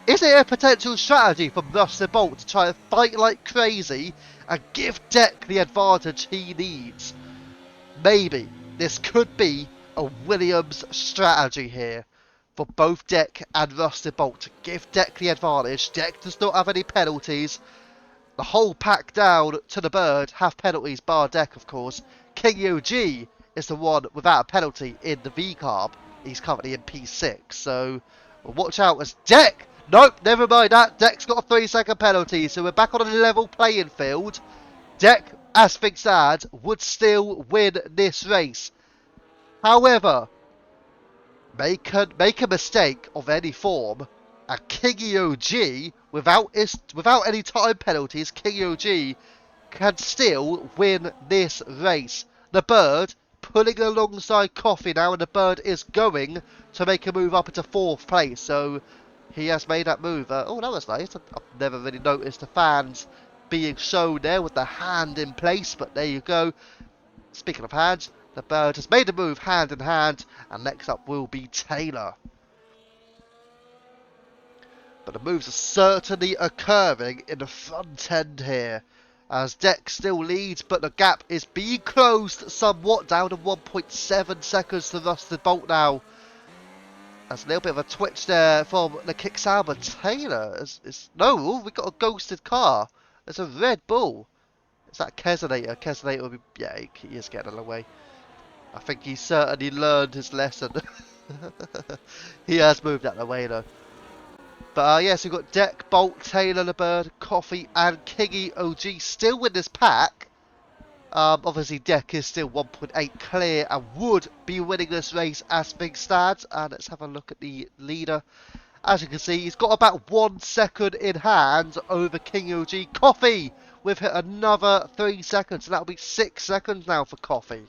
Is it a potential strategy for Rusted Bolt to try and fight like crazy and give Deck the advantage he needs? Maybe this could be a Williams strategy here for both Deck and Rusted Bolt to give Deck the advantage. Deck does not have any penalties. The whole pack down to the bird have penalties, bar Deck, of course. King OG is the one without a penalty in the V-Carb. He's currently in P6, so watch out as Deck. Nope, never mind that. Deck's got a 3-second penalty, so we're back on a level playing field. Deck, as things stand, would still win this race. However, make a mistake of any form, and King OG, without any time penalties, King OG can still win this race. The bird pulling alongside Coffee now, and the bird is going to make a move up into 4th place. So he has made that move. Oh, that was nice. I've never really noticed the fans being shown there with the hand in place, but there you go. Speaking of hands, the bird has made a move hand in hand, and next up will be Taylor. But the moves are certainly occurring in the front end here, as Deck still leads, but the gap is being closed somewhat, down to 1.7 seconds to Rusted Bolt now. That's a little bit of a twitch there from the kick sound, but Taylor is no, we got a ghosted car. There's a Red Bull. Is that Kesonator? Kesonator will be, yeah, he is getting away. I think he certainly learned his lesson. He has moved out of the way though. But yes, we've got Deck, Bolt, Taylor, the Bird, Coffee, and Kingy OG still in this pack. Obviously, Deck is still 1.8 clear and would be winning this race as things stand. And let's have a look at the leader. As you can see, he's got about 1 second in hand over King OG. Coffee with another 3 seconds, and that'll be 6 seconds now for Coffee.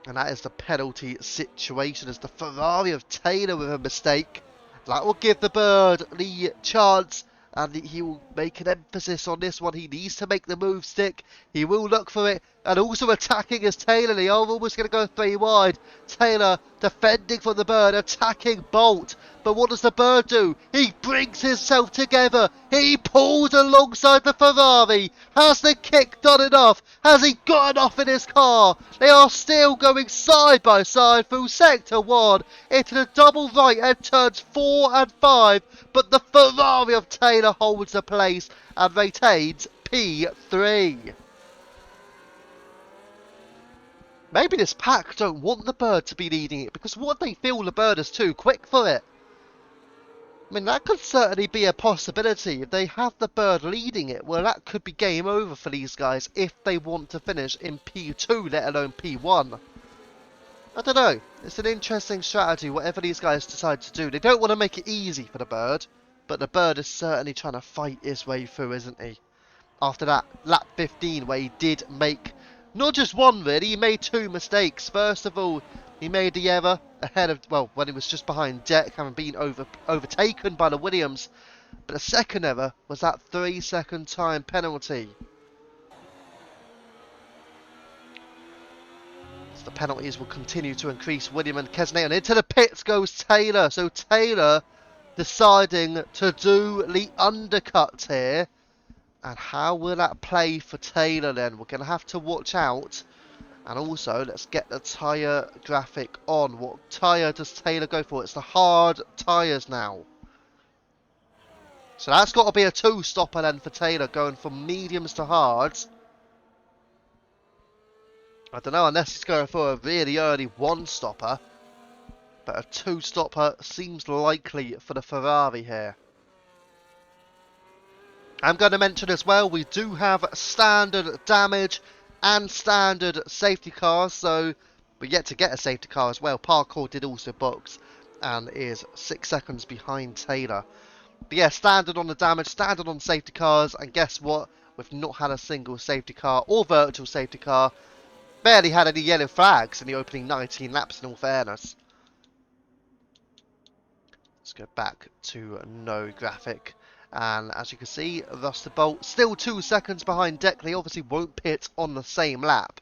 And that is the penalty situation, as the Ferrari of Taylor with a mistake. That will give the Bird the chance, and he will make an emphasis on this one. He needs to make the move stick. He will look for it, and also attacking as Taylor. They are almost going to go 3 wide. Taylor defending from the Bird, attacking Bolt. But what does the Bird do? He brings himself together. He pulls alongside the Ferrari. Has the kick done enough? Has he got enough in his car? They are still going side by side through sector 1 into the double right and turns 4 and 5. But the Ferrari of Taylor holds the place and retains P3. Maybe this pack don't want the Bird to be leading it, because what they feel the Bird is too quick for it. I mean, that could certainly be a possibility. If they have the Bird leading it, well, that could be game over for these guys if they want to finish in P2, let alone P1. I don't know. It's an interesting strategy, whatever these guys decide to do. They don't want to make it easy for the Bird, but the Bird is certainly trying to fight his way through, isn't he? After that lap 15, where he did make not just one, really, he made 2 mistakes. First of all, he made the error ahead of, well, when he was just behind Deck, having been overtaken by the Williams. But the second error was that 3-second time penalty. So the penalties will continue to increase. William and Kesonator, and into the pits goes Taylor. So Taylor deciding to do the undercut here. And how will that play for Taylor then? We're going to have to watch out. And also, let's get the tyre graphic on. What tyre does Taylor go for? It's the hard tyres now. So that's got to be a 2-stopper then for Taylor, going from mediums to hards. I don't know, unless he's going for a really early 1-stopper. But a 2-stopper seems likely for the Ferrari here. I'm going to mention as well, we do have standard damage and standard safety cars, so we're yet to get a safety car as well. Parkour did also box and is 6 seconds behind Taylor. But yeah, standard on the damage, standard on safety cars, and guess what? We've not had a single safety car or virtual safety car. Barely had any yellow flags in the opening 19 laps, in all fairness. Let's go back to no graphic. And as you can see, Rusted Bolt still 2 seconds behind Deck. They obviously won't pit on the same lap.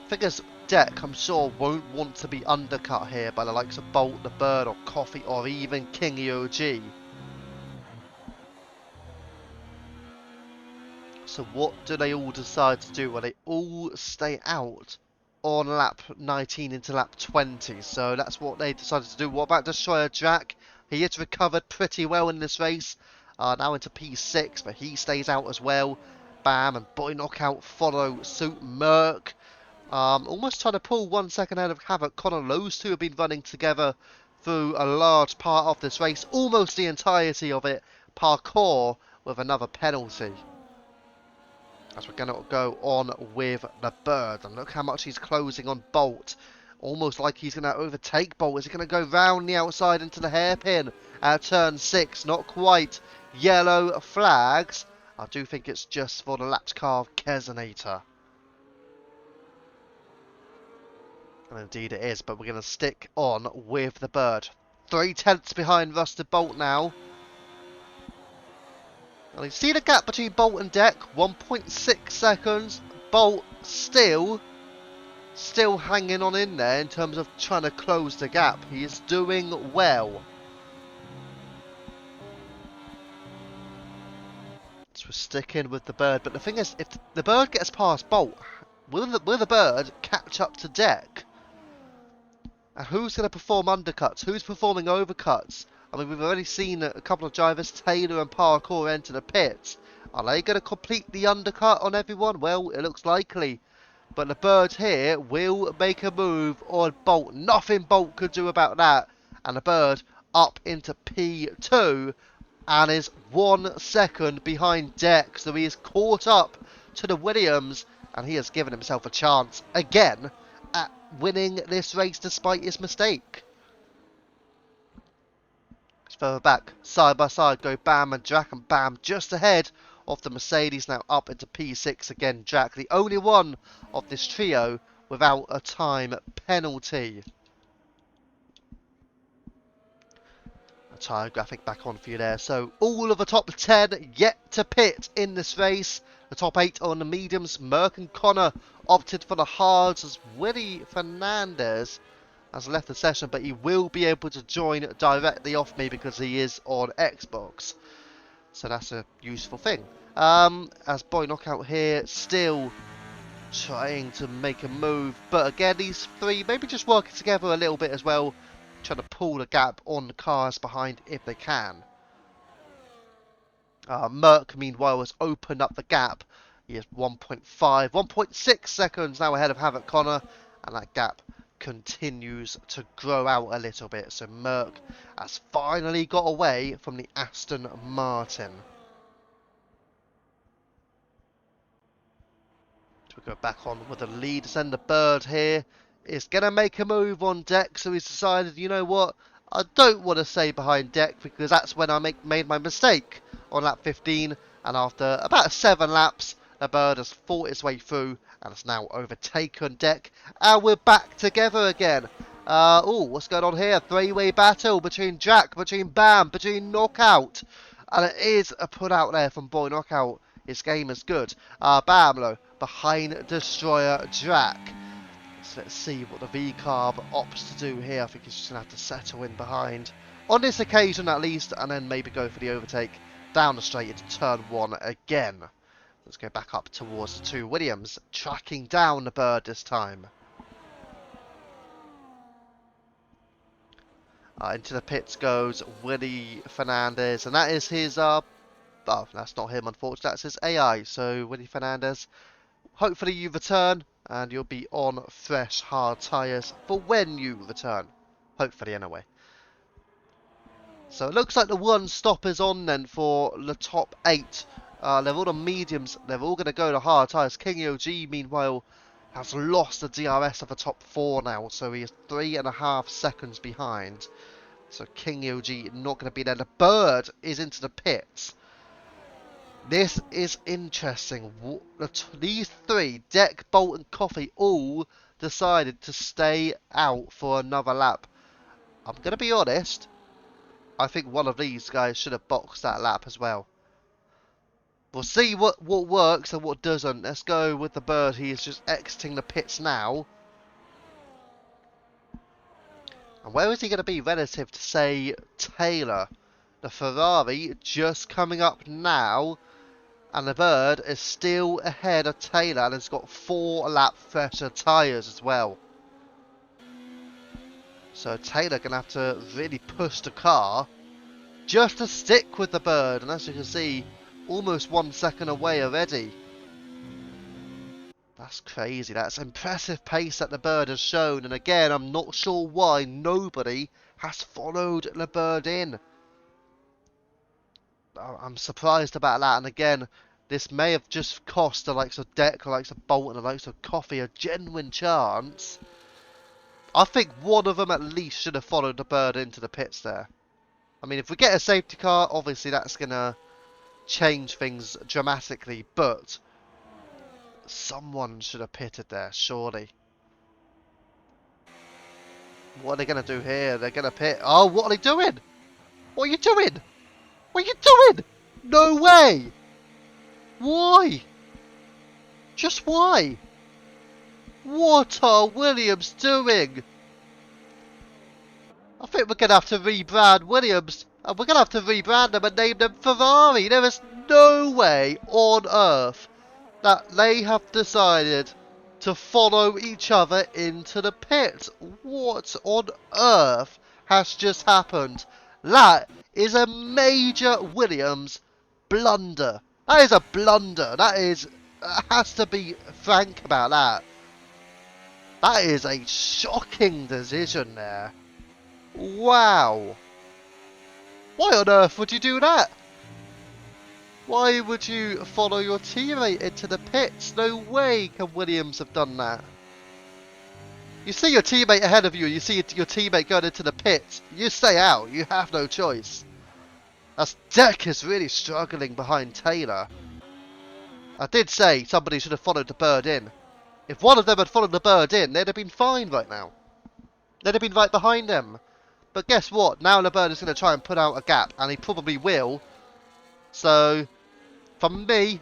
Figures Deck, I'm sure, won't want to be undercut here by the likes of Bolt, the Bird, or Coffee, or even King OG. So what do they all decide to do? Well, they all stay out on lap 19 into lap 20. So that's what they decided to do. What about Destroyer Jack? He has recovered pretty well in this race. Now into P6, but he stays out as well. Bam, and Boy Knockout follow suit. Merc almost trying to pull 1 second out of Havoc. Connor, those two have been running together through a large part of this race. Almost the entirety of it. Parkour with another penalty. As we're going to go on with the Bird. And look how much he's closing on Bolt. Almost like he's going to overtake Bolt. Is he going to go round the outside into the hairpin at turn 6? Not quite. Yellow flags. I do think it's just for the lapped car of Kesonator. And indeed it is. But we're going to stick on with the Bird. 3/10 behind Rusted Bolt now. And you see the gap between Bolt and Deck, 1.6 seconds. Bolt still hanging on in there in terms of trying to close the gap. He is doing well. So we're sticking with the bird. But the thing is, if the bird gets past Bolt, will the bird catch up to Deck? And who's going to perform undercuts? Who's performing overcuts? I mean, we've already seen a couple of drivers, Taylor and Parkour, enter the pits. Are they going to complete the undercut on everyone? Well, it looks likely. But the bird here will make a move on Bolt. Nothing Bolt could do about that. And the bird up into P2 and is 1 second behind Deck. So he is caught up to the Williams and he has given himself a chance again at winning this race despite his mistake. Further back, side by side, go Bam and Jack, and Bam just ahead of the Mercedes, now up into P6 again. Jack, the only one of this trio without a time penalty. A tyre graphic back on for you there. So all of the top 10 yet to pit in this race. The top 8 on the mediums. Merck and Connor opted for the hards as Willie Fernandez has left the session, but he will be able to join directly off me because he is on Xbox. So that's a useful thing. As Boy Knockout here, still trying to make a move. But again, these three maybe just working together a little bit as well. Trying to pull the gap on the cars behind if they can. Merck, meanwhile, has opened up the gap. He is 1.5, 1.6 seconds now ahead of Havoc Connor. And that gap continues to grow out a little bit. So Merck has finally got away from the Aston Martin. So we go back on with the lead. Then the bird here is going to make a move on Deck. So he's decided, you know what, I don't want to stay behind Deck because that's when I made my mistake on lap 15. And after about 7 laps, the bird has fought its way through and has now overtaken Deck. And we're back together again. Oh, what's going on here? Three-way battle between Jack, between Bam, between Knockout. And it is a put out there from Boy Knockout. His game is good. Bam, though, behind Destroyer Jack. So let's see what the V-Carb opts to do here. I think he's just going to have to settle in behind. On this occasion, at least, and then maybe go for the overtake down the straight into turn 1 again. Let's go back up towards the 2 Williams, tracking down the bird this time. Into the pits goes Willie Fernandez, and that is his, oh, that's not him, unfortunately, that's his AI. So, Willie Fernandez, hopefully you return, and you'll be on fresh, hard tyres for when you return. Hopefully, anyway. So, it looks like the one stop is on then for the top 8. They're all the mediums. They're all going to go to hard tyres. King OG, meanwhile, has lost the DRS of the top 4 now. So he is 3.5 seconds behind. So King OG not going to be there. The bird is into the pits. This is interesting. These 3, Deck, Bolt and Coffee, all decided to stay out for another lap. I'm going to be honest. I think one of these guys should have boxed that lap as well. We'll see what works and what doesn't. Let's go with the bird. He is just exiting the pits now. And where is he going to be relative to, say, Taylor? The Ferrari just coming up now. And the bird is still ahead of Taylor and has got 4 lap fresher tyres as well. So Taylor going to have to really push the car just to stick with the bird. And as you can see, almost 1 second away already. That's crazy. That's impressive pace that the bird has shown. And again, I'm not sure why nobody has followed the bird in. I'm surprised about that. And again, this may have just cost the likes of Deck, the likes of Bolt, and the likes of Coffee a genuine chance. I think one of them at least should have followed the bird into the pits there. I mean, if we get a safety car, obviously that's going to change things dramatically, but someone should have pitted there, surely. What are they going to do here? They're going to pit. Oh, what are they doing? What are you doing? What are you doing? No way! Why? Just why? What are Williams doing? I think we're going to have to rebrand Williams. And we're going to have to rebrand them and name them Ferrari. There is no way on earth that they have decided to follow each other into the pit. What on earth has just happened? That is a major Williams blunder. That is a blunder. That is... has to be frank about that. That is a shocking decision there. Wow. Why on earth would you do that? Why would you follow your teammate into the pits? No way can Williams have done that. You see your teammate ahead of you, you see your teammate going into the pits, you stay out, you have no choice. As Deck is really struggling behind Taylor. I did say somebody should have followed the bird in. If one of them had followed the bird in, they'd have been fine right now. They'd have been right behind him. But guess what? Now the bird is going to try and put out a gap, and he probably will. So, for me,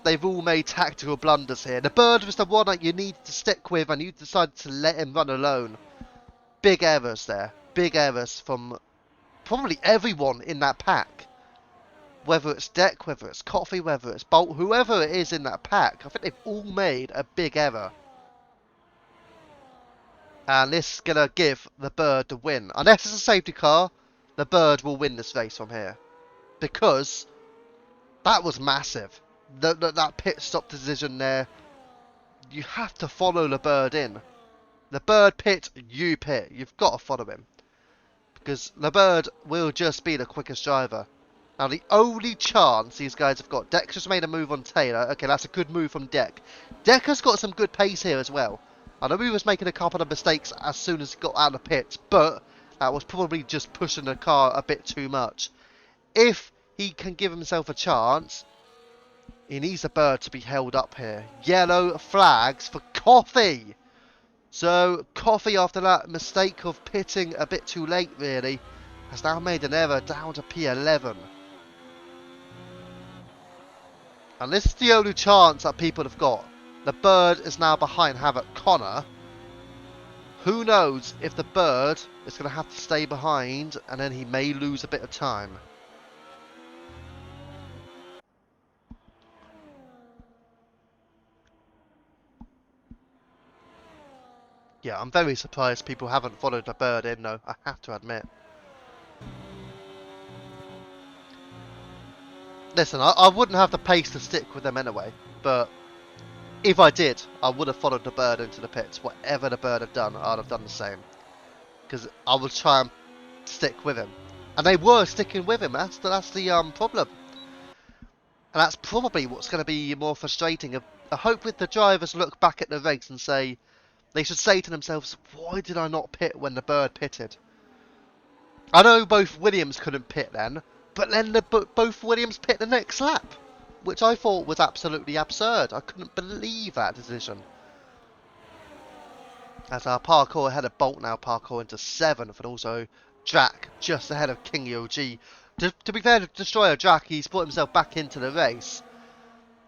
they've all made tactical blunders here. The bird was the one that you needed to stick with, and you decided to let him run alone. Big errors there. Big errors from probably everyone in that pack. Whether it's Deck, whether it's Coffee, whether it's Bolt, whoever it is in that pack, I think they've all made a big error. And this is going to give the bird the win. Unless it's a safety car, the bird will win this race from here. Because that was massive. That pit stop decision there. You have to follow the bird in. The bird pit, you pit. You've got to follow him. Because the bird will just be the quickest driver. Now the only chance these guys have got, Deck's just made a move on Taylor. Okay, that's a good move from Deck. Deck has got some good pace here as well. I know he was making a couple of mistakes as soon as he got out of the pits, but that was probably just pushing the car a bit too much. If he can give himself a chance, he needs the bird to be held up here. Yellow flags for Coffee. So Coffee, after that mistake of pitting a bit too late really, has now made an error down to P11. And this is the only chance that people have got. The bird is now behind Havoc Connor. Who knows if the bird is going to have to stay behind and then he may lose a bit of time. Yeah, I'm very surprised people haven't followed the bird in though, I have to admit. Listen, I wouldn't have the pace to stick with them anyway, but if I did, I would have followed the bird into the pits. Whatever the bird had done, I'd have done the same. Because I would try and stick with him. And they were sticking with him, that's the problem. And that's probably what's going to be more frustrating. I hope with the drivers look back at the race and say, they should say to themselves, why did I not pit when the bird pitted? I know both Williams couldn't pit then, but then both Williams pit the next lap, which I thought was absolutely absurd. I couldn't believe that decision. As our parkour ahead of Bolt now, parkour into 7th, and also Jack just ahead of King OG. To be fair to Destroyer Jack, he's put himself back into the race.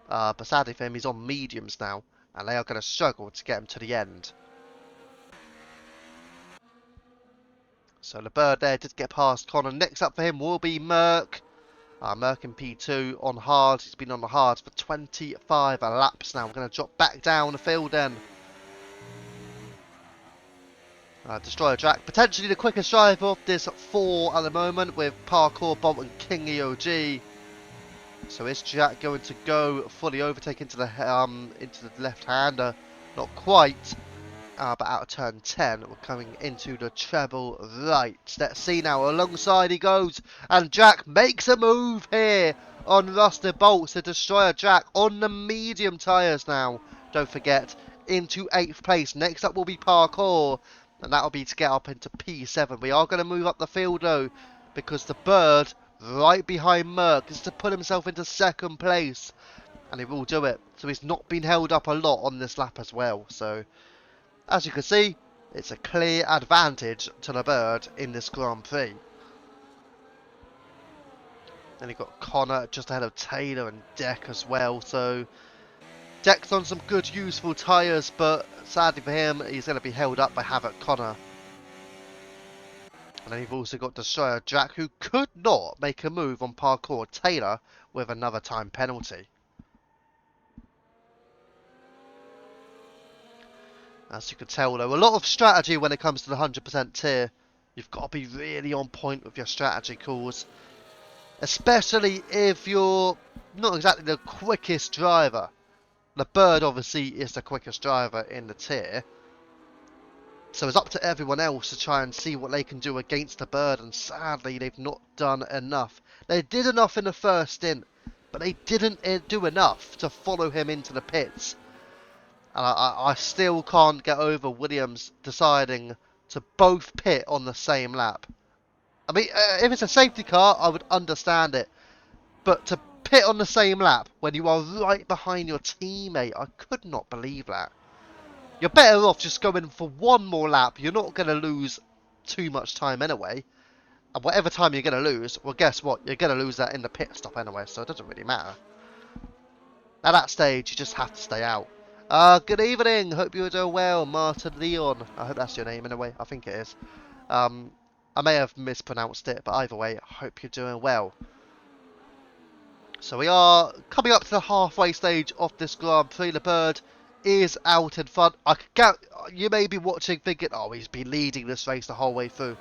But sadly for him, he's on mediums now, and they are going to struggle to get him to the end. So the bird there did get past Connor. Next up for him will be Merc. Merc in P2 on hards. He's been on the hards for 25 laps now. We're going to drop back down the field then. Destroyer Jack, potentially the quickest driver of this 4 at the moment with Parkour, Bolt and King EOG. So is Jack going to go fully overtake into the left-hander? Not quite. But out of turn 10, we're coming into the treble right. Let's see now, alongside he goes, and Jack makes a move here on Rusted Bolts. The Destroyer Jack on the medium tyres now, don't forget, into 8th place. Next up will be Parkour, and that'll be to get up into P7. We are going to move up the field though, because the bird right behind Merc is to put himself into 2nd place, and he will do it. So he's not been held up a lot on this lap as well, so as you can see, it's a clear advantage to the bird in this Grand Prix. Then you've got Connor just ahead of Taylor and Deck as well. So Deck's on some good, useful tyres, but sadly for him, he's going to be held up by Havoc Connor. And then you've also got Destroyer Jack, who could not make a move on parkour Taylor with another time penalty. As you can tell, though, a lot of strategy when it comes to the 100% tier. You've got to be really on point with your strategy calls. Especially if you're not exactly the quickest driver. The Bird obviously is the quickest driver in the tier. So it's up to everyone else to try and see what they can do against the Bird. And sadly, they've not done enough. They did enough in the first stint, but they didn't do enough to follow him into the pits. And I still can't get over Williams deciding to both pit on the same lap. I mean, if it's a safety car, I would understand it. But to pit on the same lap when you are right behind your teammate, I could not believe that. You're better off just going for one more lap. You're not going to lose too much time anyway. And whatever time you're going to lose, well, guess what? You're going to lose that in the pit stop anyway, so it doesn't really matter. At that stage, you just have to stay out. Good evening. Hope you're doing well, Martin Leon. I hope that's your name anyway. I think it is. I may have mispronounced it, but either way, I hope you're doing well. So we are coming up to the halfway stage of this Grand Prix. The Bird is out in front. You may be watching thinking, oh, he's been leading this race the whole way through.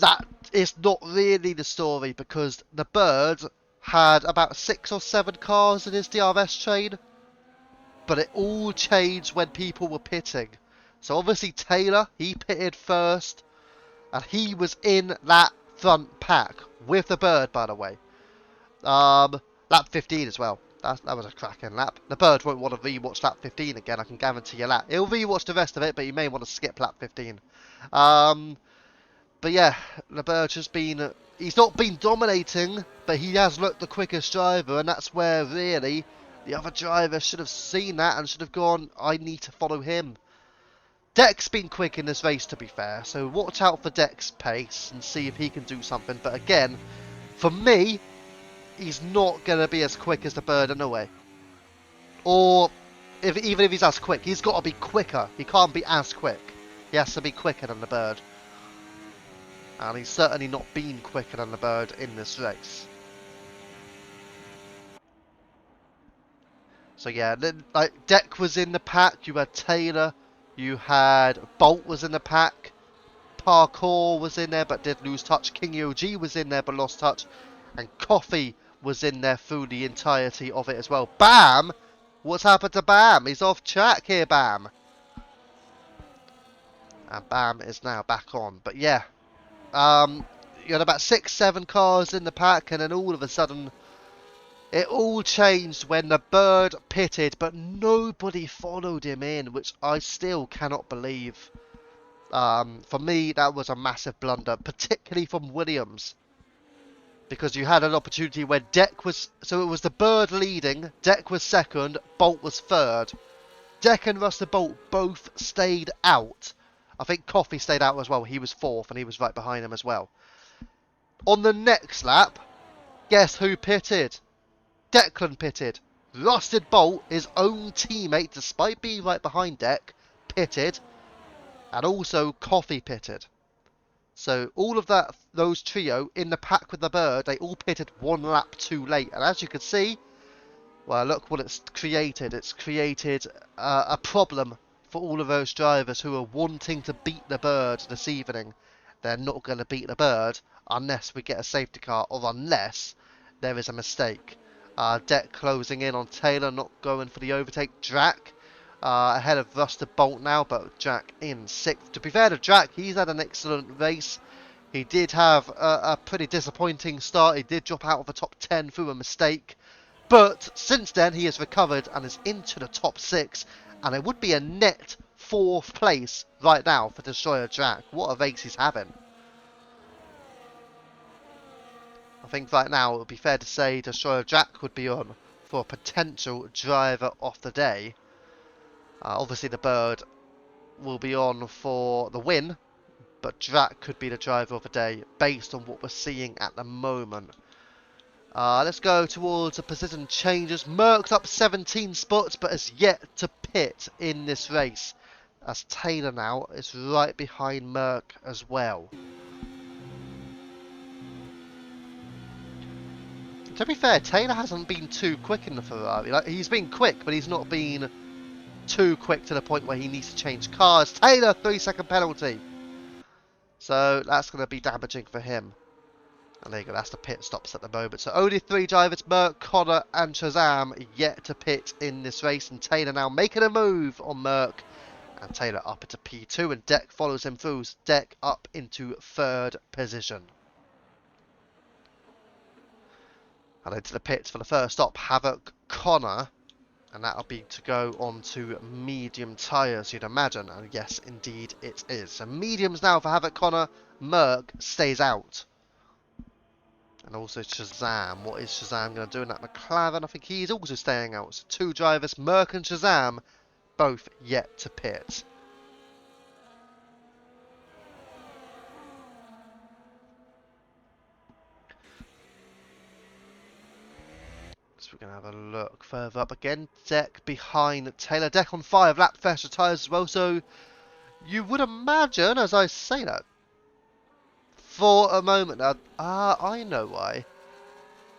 That is not really the story, because the Bird had about 6 or 7 cars in his DRS train. But it all changed when people were pitting. So obviously Taylor, he pitted first. And he was in that front pack with the Bird, by the way. Lap 15 as well. That was a cracking lap. The Bird won't want to rewatch lap 15 again, I can guarantee you that. He'll rewatch the rest of it, but you may want to skip lap 15. But yeah, the Bird's just been... He's not been dominating, but he has looked the quickest driver, and that's where, really, the other driver should have seen that and should have gone, I need to follow him. Deck's been quick in this race, to be fair, so watch out for Deck's pace and see if he can do something. But again, for me, he's not going to be as quick as the Bird anyway. Or, even if he's as quick, he's got to be quicker. He can't be as quick. He has to be quicker than the Bird. And he's certainly not been quicker than the Bird in this race. So yeah, like Deck was in the pack, you had Taylor, you had Bolt was in the pack, Parkour was in there but did lose touch, King OG was in there but lost touch, and Coffee was in there through the entirety of it as well. Bam! What's happened to Bam? He's off track here, Bam. And Bam is now back on. But yeah, you had about 6-7 cars in the pack, and then all of a sudden it all changed when the Bird pitted, but nobody followed him in, which I still cannot believe. For me, that was a massive blunder, particularly from Williams. Because you had an opportunity where Deck was... So it was the Bird leading, Deck was second, Bolt was third. Deck and Russell Bolt both stayed out. I think Coffee stayed out as well. He was fourth and he was right behind him as well. On the next lap, guess who pitted? Declan pitted. Rusted Bolt, his own teammate, despite being right behind Deck, pitted. And also Coffee pitted. So all of those trio in the pack with the Bird, they all pitted one lap too late. And as you can see, well, look what it's created. It's created a problem for all of those drivers who are wanting to beat the Bird this evening. They're not going to beat the Bird unless we get a safety car or unless there is a mistake. Deck closing in on Taylor, not going for the overtake. Drac ahead of Rusted Bolt now, but Drac in 6th. To be fair to Drac, he's had an excellent race. He did have a pretty disappointing start. He did drop out of the top 10 through a mistake. But since then, he has recovered and is into the top 6. And it would be a net 4th place right now for Destroyer Drac. What a race he's having. I think right now it would be fair to say Destroyer Jack would be on for a potential driver of the day. Obviously the Bird will be on for the win, but Drac could be the driver of the day based on what we're seeing at the moment. Let's go towards the position changes. Merck's up 17 spots, but has yet to pit in this race, as Taylor now is right behind Merck as well. To be fair, Taylor hasn't been too quick in the Ferrari. Like, he's been quick, but he's not been too quick to the point where he needs to change cars. Taylor, 3-second penalty. So that's going to be damaging for him. And there you go, that's the pit stops at the moment. So only 3 drivers, Merck, Connor and Shazam, yet to pit in this race. And Taylor now making a move on Merck. And Taylor up into P2, and Deck follows him through. Deck up into 3rd position. And into the pits for the first stop, Havoc, Connor. And that'll be to go on to medium tyres, you'd imagine. And yes, indeed it is. So mediums now for Havoc, Connor. Merck stays out. And also Shazam. What is Shazam going to do in that McLaren? I think he's also staying out. So 2 drivers, Merck and Shazam, both yet to pit. So we're going to have a look further up again. Deck behind Taylor. Deck on 5 lap faster tyres as well. So you would imagine, as I say that, for a moment now, I know why.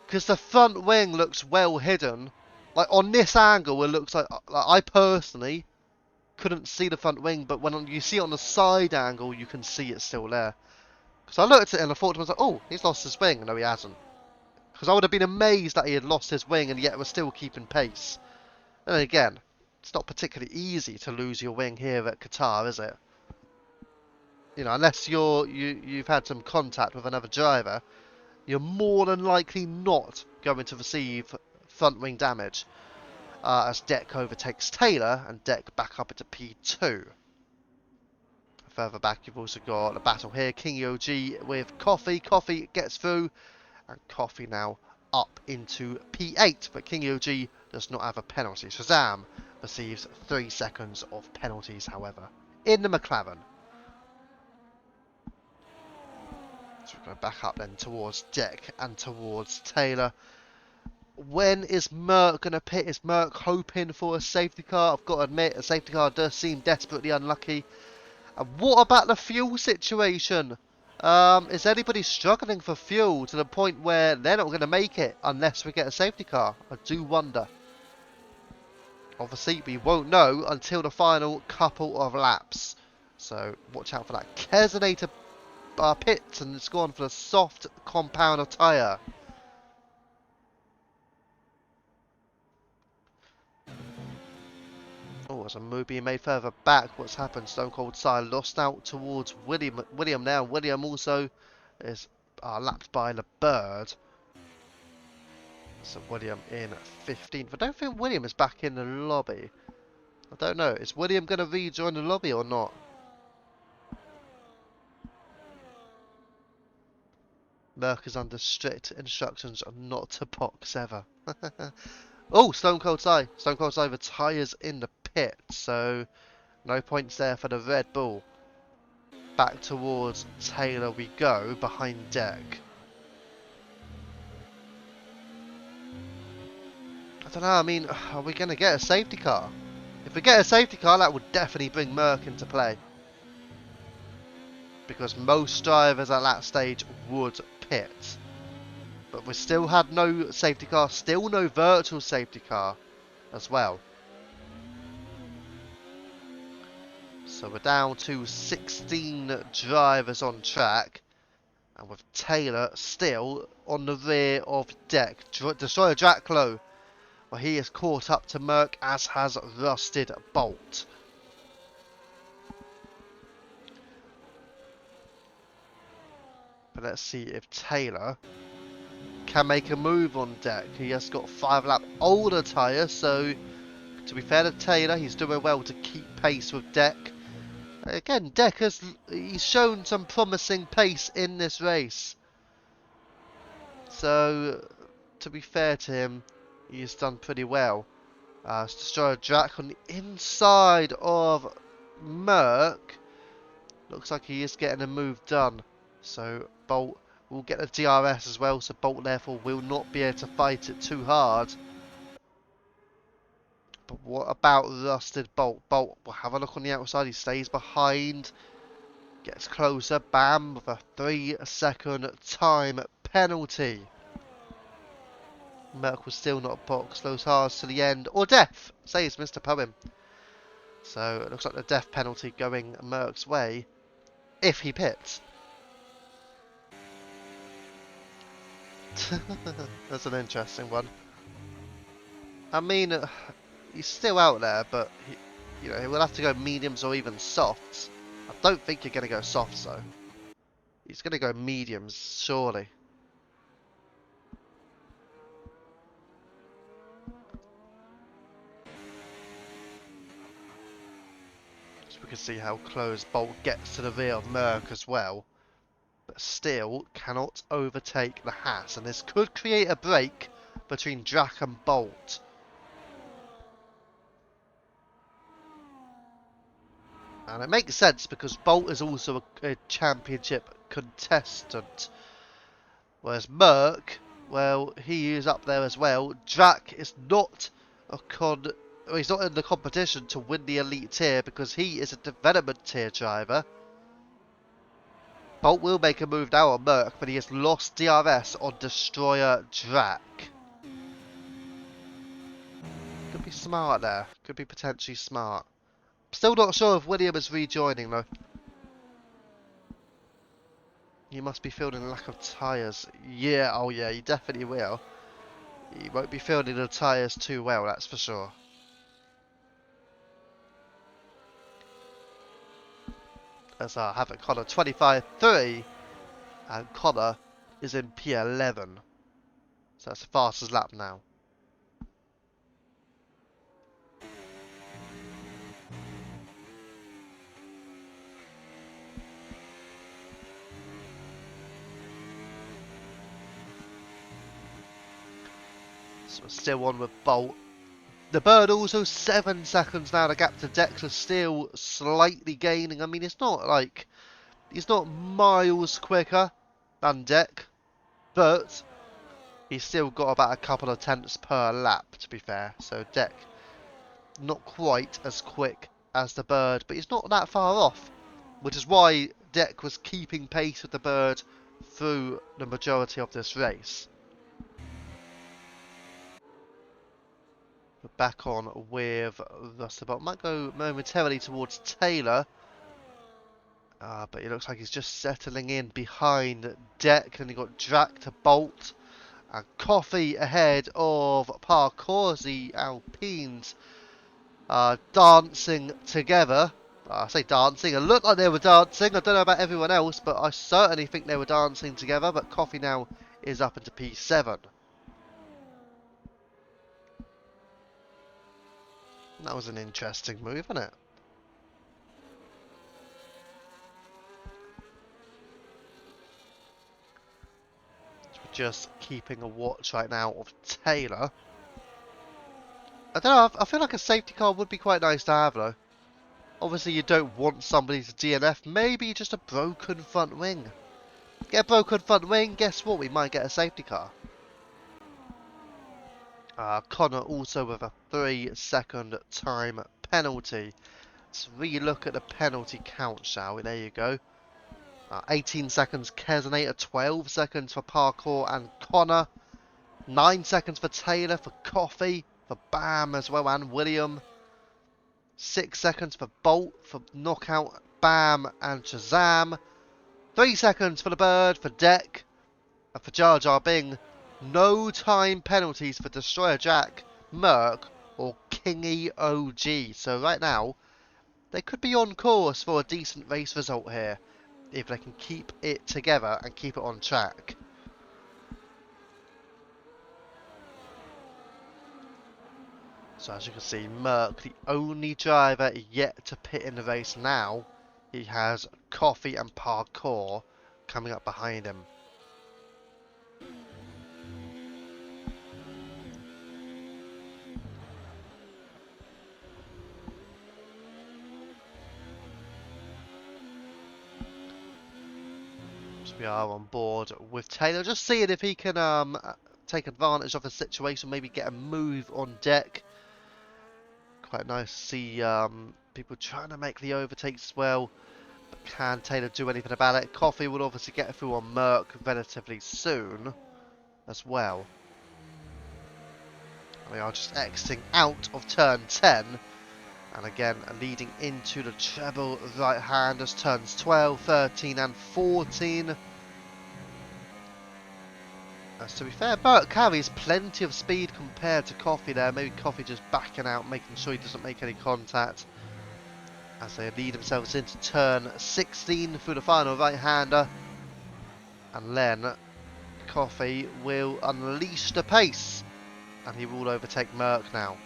Because the front wing looks well hidden. Like on this angle, it looks like I personally couldn't see the front wing, but when you see it on the side angle, you can see it's still there. Because I looked at it and I thought to myself, oh, he's lost his wing. No, he hasn't. Because I would have been amazed that he had lost his wing and yet was still keeping pace. And again, it's not particularly easy to lose your wing here at Qatar, is it? You know, unless you've had some contact with another driver, you're more than likely not going to receive front wing damage. As Deck overtakes Taylor and Deck back up into P2. Further back, you've also got a battle here. King OG with Coffee. Coffee gets through. And Coffee now up into P8. But King OG does not have a penalty. Shazam receives 3 seconds of penalties, however, in the McLaren. So we're going back up then towards Deck and towards Taylor. When is Merck going to pit? Is Merck hoping for a safety car? I've got to admit, a safety car does seem desperately unlucky. And what about the fuel situation? Is anybody struggling for fuel to the point where they're not going to make it unless we get a safety car? I do wonder. Obviously, we won't know until the final couple of laps. So, watch out for that. Kesonator pits, and it's gone for the soft compounder tyre. Oh, there's a move being made further back. What's happened? Stone Cold Side lost out towards William. William now. William also is lapped by the Bird. So William in 15th. I don't think William is back in the lobby. I don't know. Is William going to rejoin the lobby or not? Merck is under strict instructions not to box ever. Oh, Stone Cold Side. Stone Cold Side retires in the pit, so no points there for the Red Bull. Back towards Taylor we go, behind Deck. I don't know, I mean, are we going to get a safety car? If we get a safety car, that would definitely bring Merck into play. Because most drivers at that stage would pit. But we still had no safety car, still no virtual safety car as well. So we're down to 16 drivers on track. And with Taylor still on the rear of Deck. Destroyer Draclo. Well, he is caught up to Merck, as has Rusted Bolt. But let's see if Taylor can make a move on Deck. He has got 5 lap older tyre, so to be fair to Taylor, he's doing well to keep pace with Deck. Again, Deck he's shown some promising pace in this race. So, to be fair to him, he's done pretty well. Destroyer Drac on the inside of Merck. Looks like he is getting a move done. So, Bolt will get the DRS as well, so Bolt therefore will not be able to fight it too hard. But what about Rusted Bolt? Bolt will have a look on the outside. He stays behind. Gets closer. Bam, with a 3-second time penalty. Merc will still not box those halves to the end. Or death, says Mr. Poem. So it looks like the death penalty going Merc's way if he pits. That's an interesting one. I mean, he's still out there, but he will have to go mediums or even softs. I don't think you're going to go softs though. He's going to go mediums, surely. So we can see how close Bolt gets to the rear of Merc as well. But still cannot overtake the Haas. And this could create a break between Drac and Bolt. And it makes sense because Bolt is also a championship contestant. Whereas Merc, well, he is up there as well. Drac is not he's not in the competition to win the elite tier because he is a development tier driver. Bolt will make a move now on Merc, but he has lost DRS on Destroyer Drac. Could be smart there. Could be potentially smart. Still not sure if William is rejoining though. You must be feeling lack of tyres. Yeah, oh yeah, you definitely will. You won't be feeling the tyres too well, that's for sure. As I have it, Connor 25.3 and Connor is in P11. So that's the fastest lap now. So we're still on with Bolt. The Bird also 7 seconds now. The gap to Dex is still slightly gaining. I mean, it's not like he's not miles quicker than Deck, but he's still got about a couple of tenths per lap, to be fair. So Deck not quite as quick as the Bird, but he's not that far off, which is why Deck was keeping pace with the Bird through the majority of this race. We're back on with Rustabout. Might go momentarily towards Taylor. But it looks like he's just settling in behind Deck. And he got Drac to Bolt. And Coffee ahead of Parkour. The Alpines dancing together. I say dancing. It looked like they were dancing. I don't know about everyone else, but I certainly think they were dancing together. But Coffee now is up into P7. That was an interesting move, wasn't it? So we're just keeping a watch right now of Taylor. I don't know, I feel like a safety car would be quite nice to have though. Obviously you don't want somebody to DNF, maybe just a broken front wing. Get a broken front wing, guess what, we might get a safety car. Connor also with a 3-second time penalty. Let's re-look at the penalty count, shall we? There you go. 18 seconds Kesonator, 12 seconds for Parkour and Connor. 9 seconds for Taylor, for Coffee, for Bam as well, and William. 6 seconds for Bolt, for Knockout, Bam, and Shazam. 3 seconds for the Bird, for Deck, and for Jar Jar Bing. No time penalties for Destroyer Jack, Merc, or Kingy OG. So right now, they could be on course for a decent race result here, if they can keep it together and keep it on track. So as you can see, Merc, the only driver yet to pit in the race now. He has Coffee and Parkour coming up behind him. So We are on board with Taylor, just seeing if he can take advantage of the situation, maybe get a move on deck. Quite nice to see people trying to make the overtakes as well, but can Taylor do anything about it? Coffee will obviously get through on Merck relatively soon as well. We are just exiting out of turn 10, and again leading into the treble right hand as turns 12, 13 and 14. To be fair, Burt carries plenty of speed compared to Coffee there. Maybe Coffee just backing out, making sure he doesn't make any contact. As they lead themselves into turn 16 through the final right-hander. And then Coffee will unleash the pace. And he will overtake Merck now.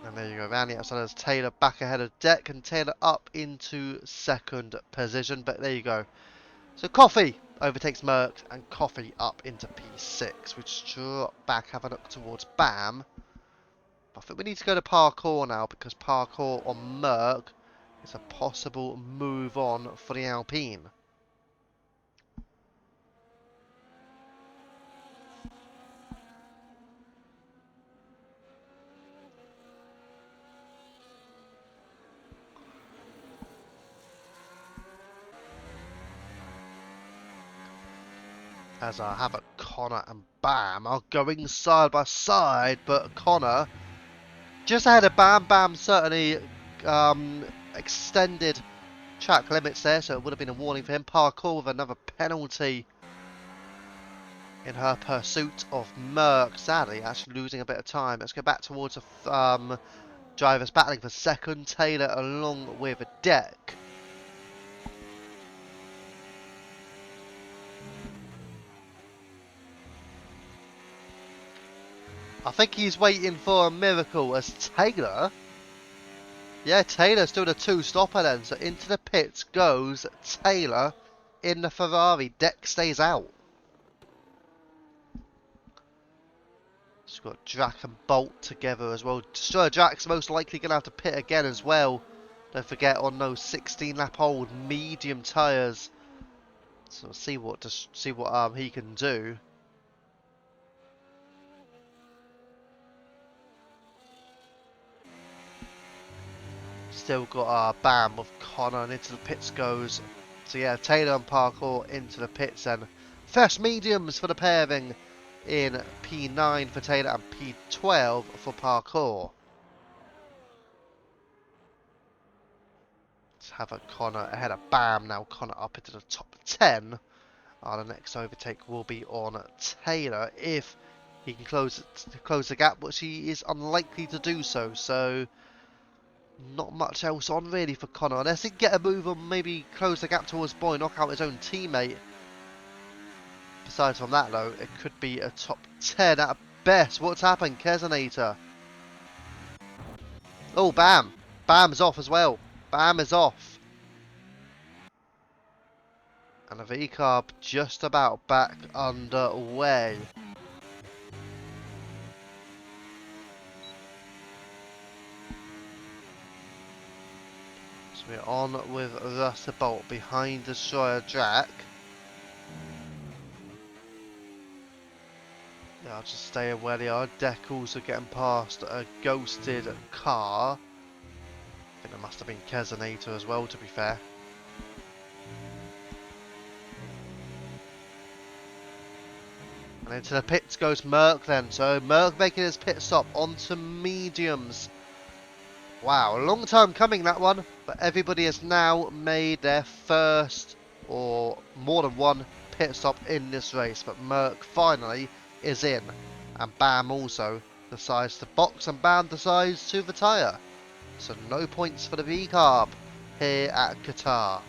And there you go, around the outside as Taylor back ahead of Deck. And Taylor up into second position. But there you go. So Coffee overtakes Merck and Coffee up into P6. We just drop back, have a look towards BAM. I think we need to go to Parkour now because Parkour on Merck is a possible move on for the Alpine. As I have a Connor and Bam are going side by side, but Connor just ahead of Bam. Bam certainly extended track limits there, so it would have been a warning for him. Parkour with another penalty in her pursuit of Merck. Sadly, actually losing a bit of time. Let's go back towards the drivers battling for second. Taylor along with a Deck. I think he's waiting for a miracle as Taylor. Yeah, Taylor's doing a two-stopper then. So into the pits goes Taylor in the Ferrari. Deck stays out. She's got Drac and Bolt together as well. Destroyer Drac's most likely going to have to pit again as well. Don't forget on those 16-lap old medium tyres. So we'll see what he can do. Still got Bam with Connor, and into the pits goes. So yeah, Taylor and Parkour into the pits then. First mediums for the pairing in P9 for Taylor and P12 for Parkour. Let's have a Connor ahead of Bam now. Connor up into the top 10. The next overtake will be on Taylor if he can close the gap, which he is unlikely to do so. So not much else on really for Connor, unless he can get a move on, maybe close the gap towards Boy, knock out his own teammate. Besides from that though, it could be a top 10 at best. What's happened? Kesonator. Oh, Bam. Bam's off as well. Bam is off. And the V-Carb just about back underway. So we're on with Russell Bolt behind Destroyer Drac. Yeah, I'll just stay where they are. Deck also getting past a ghosted car. I think it must have been Kesonator as well, to be fair. And into the pits goes Merck then. So Merck making his pit stop onto mediums. Wow, a long time coming that one. But everybody has now made their first or more than one pit stop in this race. But Merck finally is in. And Bam also decides to box and Bam decides to retire. So no points for the V-Carb here at Qatar.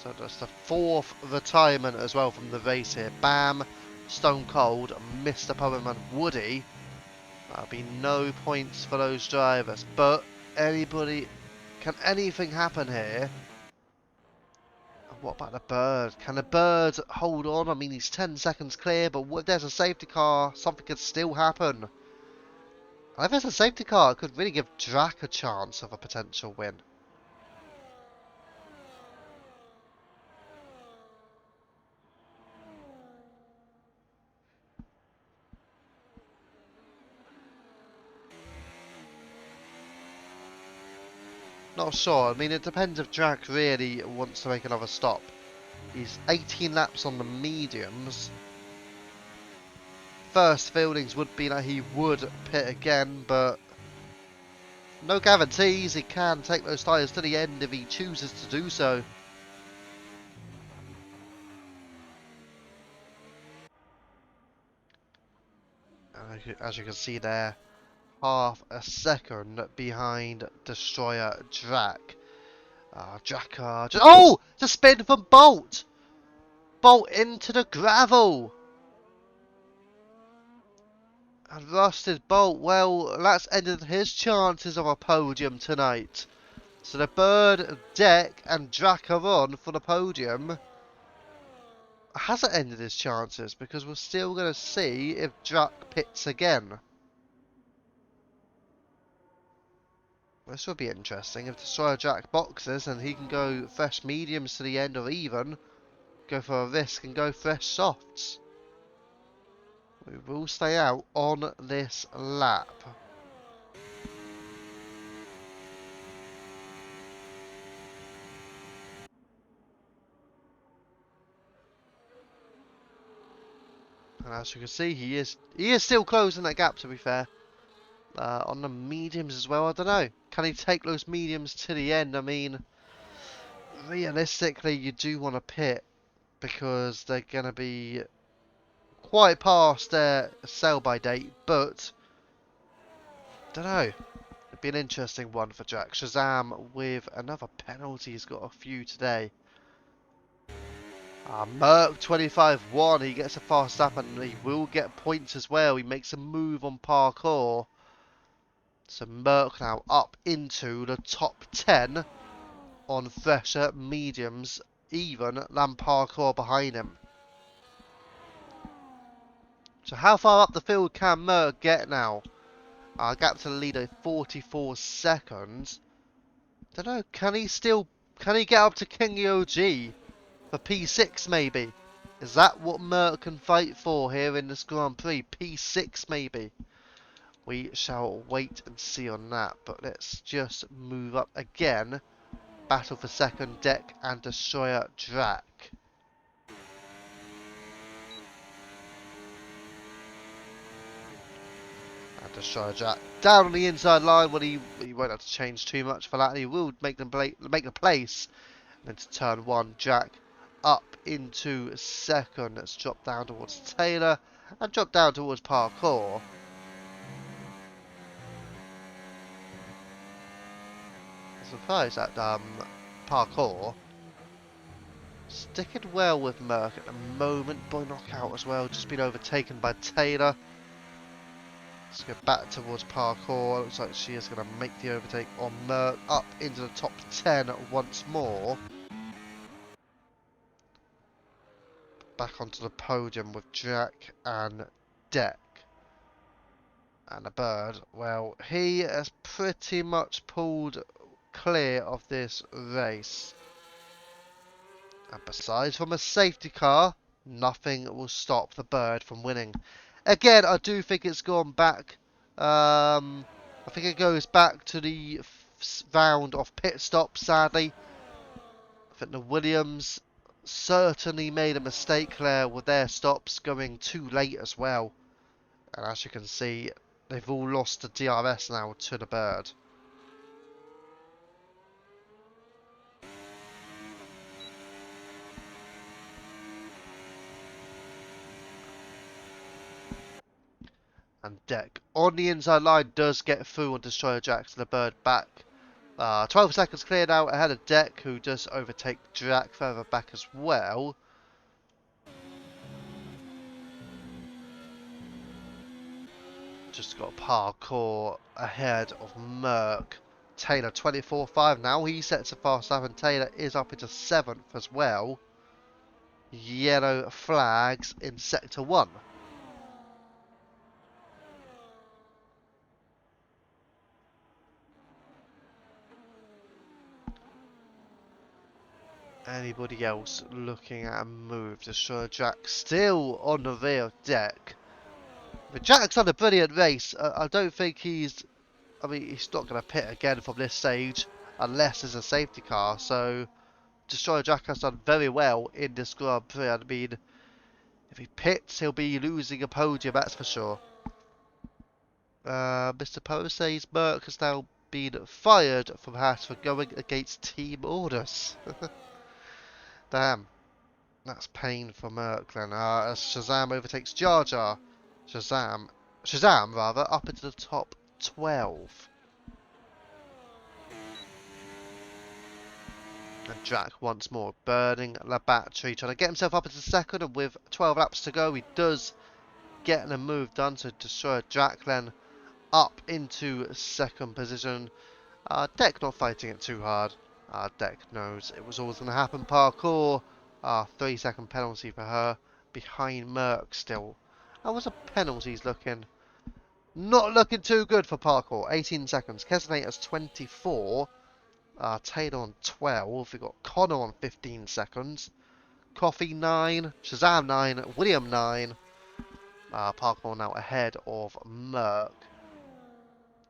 So that's the fourth retirement as well from the race here. Bam, Stone Cold, Mr. Powerman, Woody. That'll be no points for those drivers. But can anything happen here? What about the bird? Can the bird hold on? I mean, he's 10 seconds clear, but if there's a safety car, something could still happen. And if there's a safety car, it could really give Drac a chance of a potential win. Not sure. I mean, it depends if Drac really wants to make another stop. He's 18 laps on the mediums. First feelings would be that he would pit again, but no guarantees. He can take those tyres to the end if he chooses to do so. And as you can see there, half a second behind Destroyer Drac. Drakkar just... Oh! The spin from Bolt! Bolt into the gravel! And Rusted Bolt, well, that's ended his chances of a podium tonight. So the Bird, Deck and Drac are on for the podium. Hasn't ended his chances because we're still going to see if Drac pits again. This will be interesting. If Destroyer Drac boxes and he can go fresh mediums to the end or even go for a risk and go fresh softs. We will stay out on this lap. And as you can see, he is still closing that gap, to be fair. On the mediums as well, I don't know. Can he take those mediums to the end? I mean, realistically, you do want to pit because they're going to be quite past their sell-by date, but don't know. It'd be an interesting one for Jack. Shazam with another penalty. He's got a few today. Merc 25-1. He gets a fast lap and he will get points as well. He makes a move on parkour. So Merc now up into the top 10 on fresher mediums, even than parkour behind him. So how far up the field can Merc get now? Gap to the leader 44 seconds. Don't know. Can he get up to King OG for P6 maybe? Is that what Merc can fight for here in this Grand Prix? P6 maybe? We shall wait and see on that. But let's just move up again. Battle for second, Deck and Destroyer Drac. And Destroyer Drac down on the inside line. Well, he won't have to change too much for that. He will make the place. And then to turn one, Drac up into second. Let's drop down towards Taylor and drop down towards parkour. I'm surprised that parkour sticking well with Merc at the moment. Boy knockout as well, just been overtaken by Taylor. Let's go back towards parkour. Looks like she is going to make the overtake on Merc, up into the top 10 once more. Back onto the podium with Drac and Deck. And the Bird, well, he has pretty much pulled clear of this race. And besides from a safety car, nothing will stop the Bird from winning. Again, I do think it's gone back. I think it goes back to the round of pit stops, sadly. I think the Williams certainly made a mistake there with their stops going too late as well. And as you can see, they've all lost the DRS now to the Bird. And Deck on the inside line does get through on Destroyer Drac to the Bird back. 12 seconds clear now ahead of Deck, who does overtake Drac further back as well. Just got parkour ahead of Merc Taylor 24.5 now. He sets a fast lap and Taylor is up into 7th as well. Yellow flags in sector 1. Anybody else looking at a move? Destroyer Jack still on the rear deck. But Jack's done a brilliant race. I don't think he's... I mean, he's not going to pit again from this stage unless there's a safety car. So, Destroyer Jack has done very well in this Grand Prix. I mean, if he pits, he'll be losing a podium, that's for sure. Mr. Posey's Merc has now been fired from Haas for going against team orders. Damn. That's pain for Merc then. As Shazam overtakes Jar Jar. Shazam rather, up into the top 12. And Jack once more burning the battery, trying to get himself up into second, and with 12 laps to go, he does get a move done to destroy Jack then up into second position. Deck not fighting it too hard. Deck knows it was always going to happen. Parkour, 3-second penalty for her. Behind Merc still. How was the penalties looking? Not looking too good for Parkour. 18 seconds. Kesnate has 24. Taylor on 12. We've got Connor on 15 seconds. Coffee 9. Shazam 9. William 9. Parkour now ahead of Merc.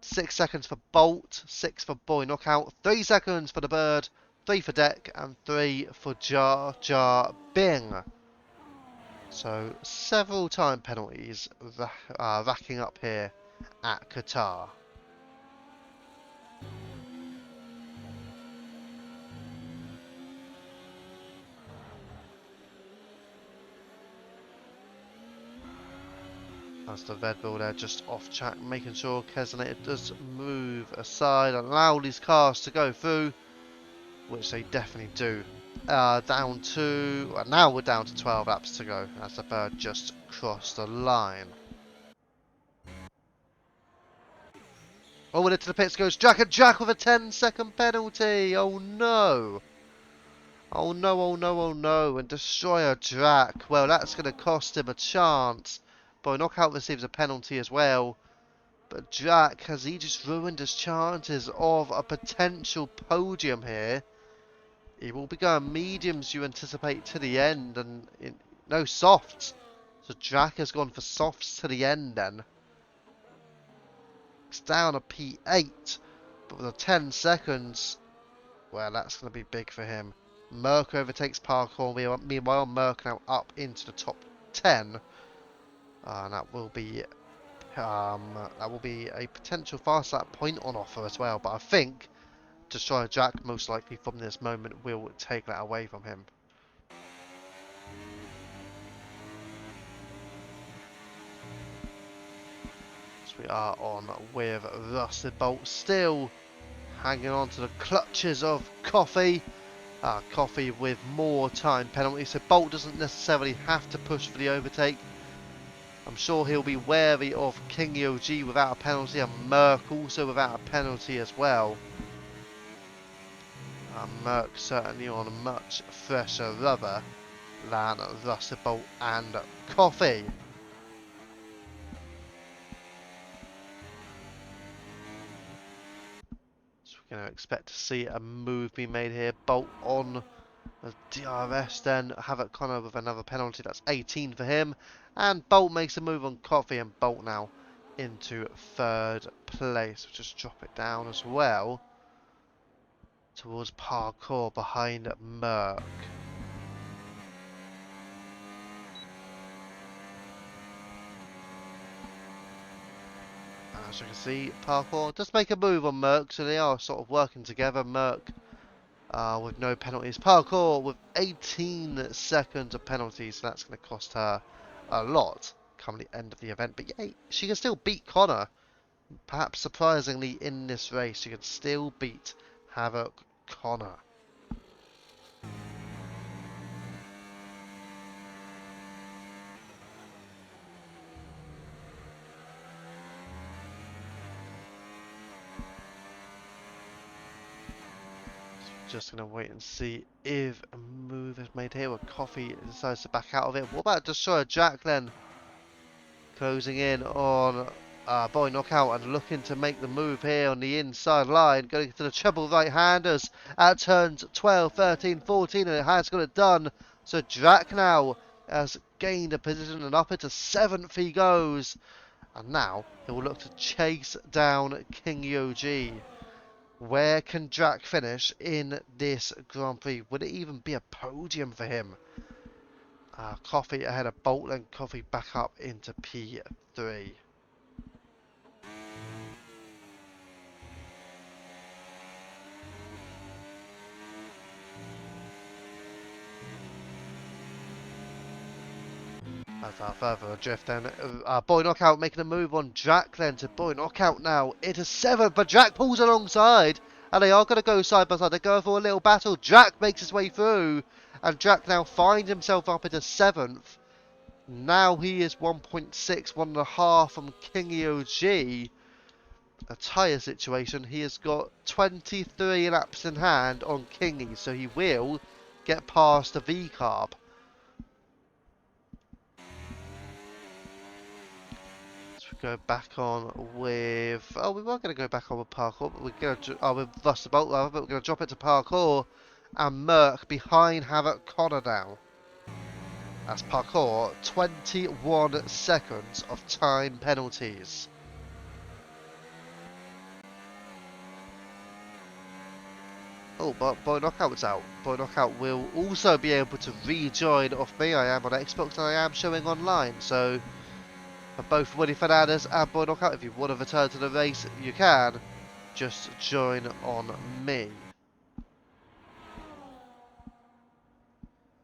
6 seconds for Bolt, 6 for Boy Knockout, 3 seconds for the Bird, 3 for Deck, and 3 for Jar Jar Bing. So, several time penalties racking up here at Qatar. As the Red Bull there just off track, making sure Kesonator does move aside and allow these cars to go through, which they definitely do. Down to... now we're down to 12 laps to go as the Bird just crossed the line. Oh, and into the pits goes Jack, and Jack with a 10-second penalty. Oh no. Oh no, oh no, oh no. And Destroyer Jack. Well, that's going to cost him a chance. Boy Knockout receives a penalty as well. But Jack, has he just ruined his chances of a potential podium here? He will be going mediums, you anticipate, to the end. And no softs. So Jack has gone for softs to the end then. It's down a P8. But with the 10 seconds, well, that's going to be big for him. Merc overtakes Parkour. Meanwhile, Merc now up into the top 10. And that will be a potential fast lap point on offer as well. But I think Destroyer Jack, most likely from this moment, will take that away from him. So we are on with Rusted Bolt, still hanging on to the clutches of Coffee. Coffee with more time penalty, so Bolt doesn't necessarily have to push for the overtake. I'm sure he'll be wary of King EOG without a penalty, and Merc also without a penalty as well. Merc certainly on much fresher rubber than Rusted Bolt and Coffee. So we're going to expect to see a move be made here. Bolt on the DRS, then Havoc Connor with another penalty. That's 18 for him. And Bolt makes a move on Coffee, and Bolt now into 3rd place. We'll just drop it down as well towards Parkour behind Merc. And as you can see, Parkour does make a move on Merc, so they are sort of working together. Merc with no penalties. Parkour with 18 seconds of penalties, so that's going to cost her a lot come the end of the event. But yeah, she can still beat Connor. Perhaps surprisingly in this race, she can still beat Havoc Connor. Just going to wait and see if a move is made here. Where Coffee decides to back out of it. What about Destroyer Jack then? Closing in on Boy Knockout and looking to make the move here on the inside line. Going to the treble right-handers at turns 12, 13, 14, and it has got it done. So Jack now has gained a position and up into 7th he goes. And now he will look to chase down King Yoji. Where can Jack finish in this Grand Prix? Would it even be a podium for him? Coffee ahead of Bolt and Coffee back up into P3. As further adrift then, Boy Knockout making a move on Jack then to Boy Knockout now into 7th, but Jack pulls alongside and they are going to go side by side. They go for a little battle. Jack makes his way through and Jack now finds himself up into 7th. Now he is 1.6, 1.5 from King EOG. A tyre situation. He has got 23 laps in hand on Kingy, so he will get past the V-carb. Go back on with... Oh, we were going to go back on with parkour, but we're going to... Oh, with Thus the Bolt, rather, but we're going to drop it to parkour. And Merc behind Havoc Connor now. That's parkour. 21 seconds of time penalties. Oh, but Boy Knockout's out. Boy Knockout will also be able to rejoin off me. I am on Xbox and I am showing online, so... For both Woody Fernandez and Boy Knockout, if you want to return to the race, you can. Just join on me.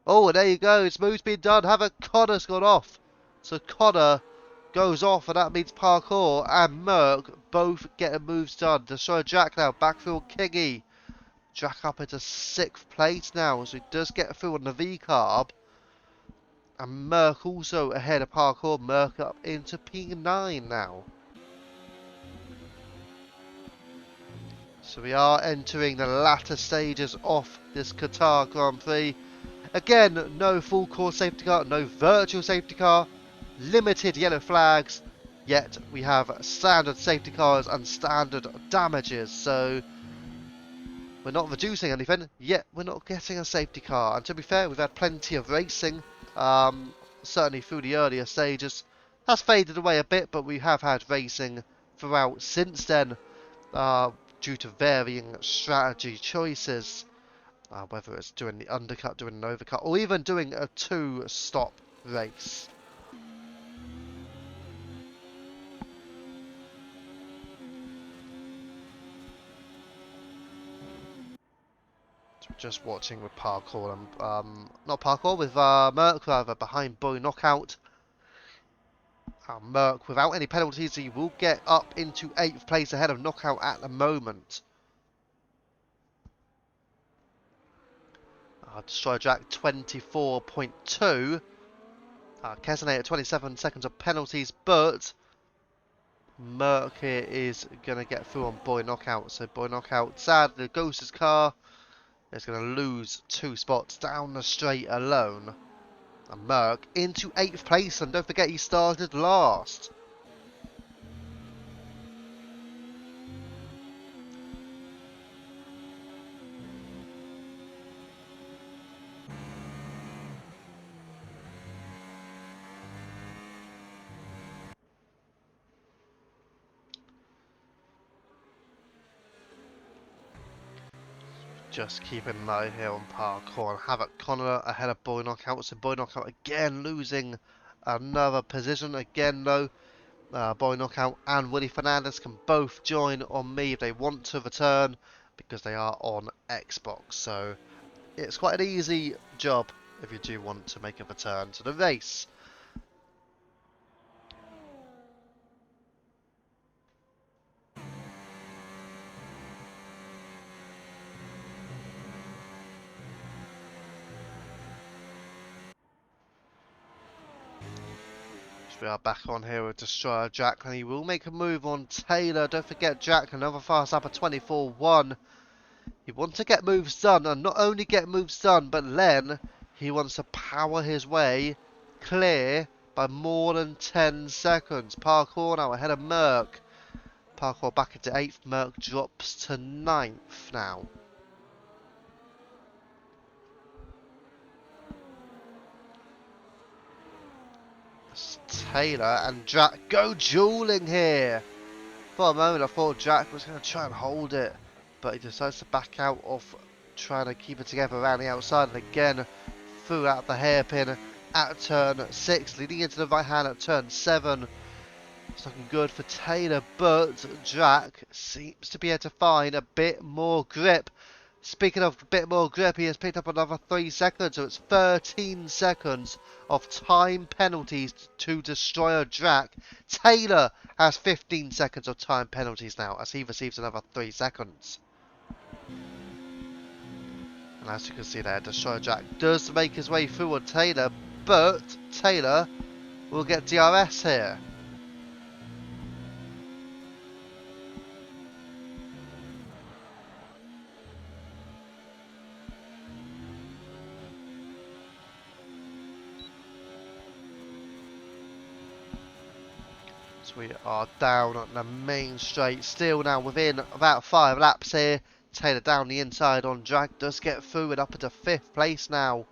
Oh, and there you go. Smooth's been done. Havoc Connor's gone off. So Connor goes off, and that means Parkour and Merc both getting moves done. Destroyer Jack now back through on Kingy. Jack up into 6th place now, so he does get through on the V-carb. And Merc also ahead of Parkour. Merc up into P9 now. So we are entering the latter stages of this Qatar Grand Prix. Again, no full course safety car, no virtual safety car, limited yellow flags, yet we have standard safety cars and standard damages. So we're not reducing anything, yet we're not getting a safety car. And to be fair, we've had plenty of racing. Certainly through the earlier stages. Has faded away a bit, but we have had racing throughout since then, due to varying strategy choices. Whether it's doing the undercut, doing an overcut, or even doing a 2-stop race. Just watching with parkour and not parkour, with Merc rather, behind Boy Knockout. Merc without any penalties, he will get up into 8th place ahead of Knockout at the moment. Destroyer Jack 24.2. Kesane at 27 seconds of penalties, but Merc here is going to get through on Boy Knockout. So Boy Knockout, sadly, goes his car. Is going to lose 2 spots down the straight alone. And Merc into 8th place, and don't forget he started last. Just keep an eye here on parkour and Havoc Connor ahead of Boy Knockout. So Boy Knockout again losing another position. Again though, Boy Knockout and Willie Fernandez can both join on me if they want to return, because they are on Xbox. So it's quite an easy job if you do want to make a return to the race. We are back on here with Destroyer Jack, and he will make a move on Taylor. Don't forget Jack, another fast lap of 24.1. He wants to get moves done, and not only get moves done, but then he wants to power his way clear by more than 10 seconds. Parkour now ahead of Merc. Parkour back into 8th. Merc drops to 9th now. It's Taylor and Drac go dueling here. For a moment I thought Drac was going to try and hold it, but he decides to back out of trying to keep it together around the outside, and again threw out the hairpin at turn 6, leading into the right hand at turn 7. It's looking good for Taylor, but Drac seems to be able to find a bit more grip. Speaking of a bit more grip, he has picked up another 3 seconds, so it's 13 seconds of time penalties to destroy a Drac. Taylor has 15 seconds of time penalties now, as he receives another 3 seconds. And as you can see there, Destroyer Drac does make his way through on Taylor, but Taylor will get DRS here. We are down on the main straight, still now within about 5 laps here. Taylor down the inside on Drac, does get through and up into 5th place now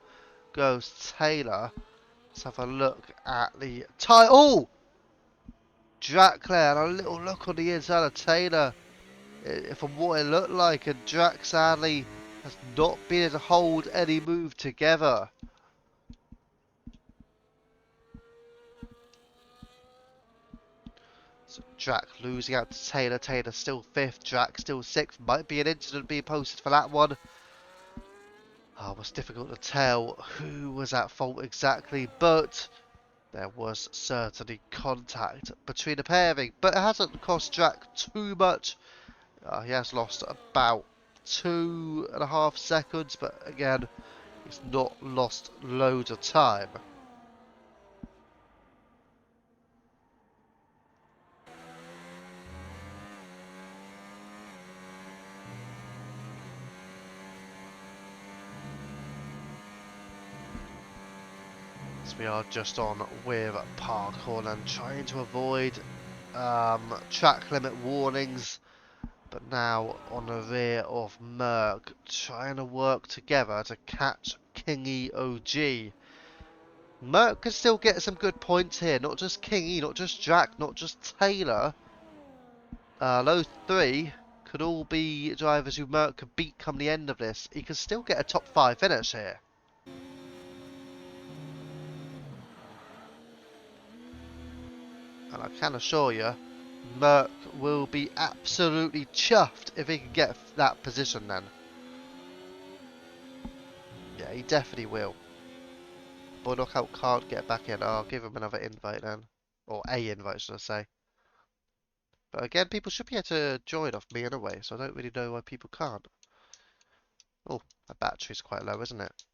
goes Taylor. Let's have a look at the tie. Oh! Drac there, and a little look on the inside of Taylor from what it looked like, and Drac sadly has not been able to hold any move together. So Drac losing out to Taylor. Taylor still 5th, Drac still 6th. Might be an incident being posted for that one. Oh, it was difficult to tell who was at fault exactly, but there was certainly contact between the pairing. But it hasn't cost Drac too much. He has lost about 2.5 seconds, but again, he's not lost loads of time. We are just on with Parkour and trying to avoid track limit warnings, but now on the rear of Merc, trying to work together to catch Kingy OG. Merc can still get some good points here, not just Kingy, not just Drac, not just Taylor. Those 3 could all be drivers who Merc could beat come the end of this. He could still get a top 5 finish here. And I can assure you, Merc will be absolutely chuffed if he can get that position then. Yeah, he definitely will. Boy Knockout can't get back in. I'll give him another invite then. Or a invite, should I say. But again, people should be able to join off me anyway, so I don't really know why people can't. Oh, my battery's quite low, isn't it?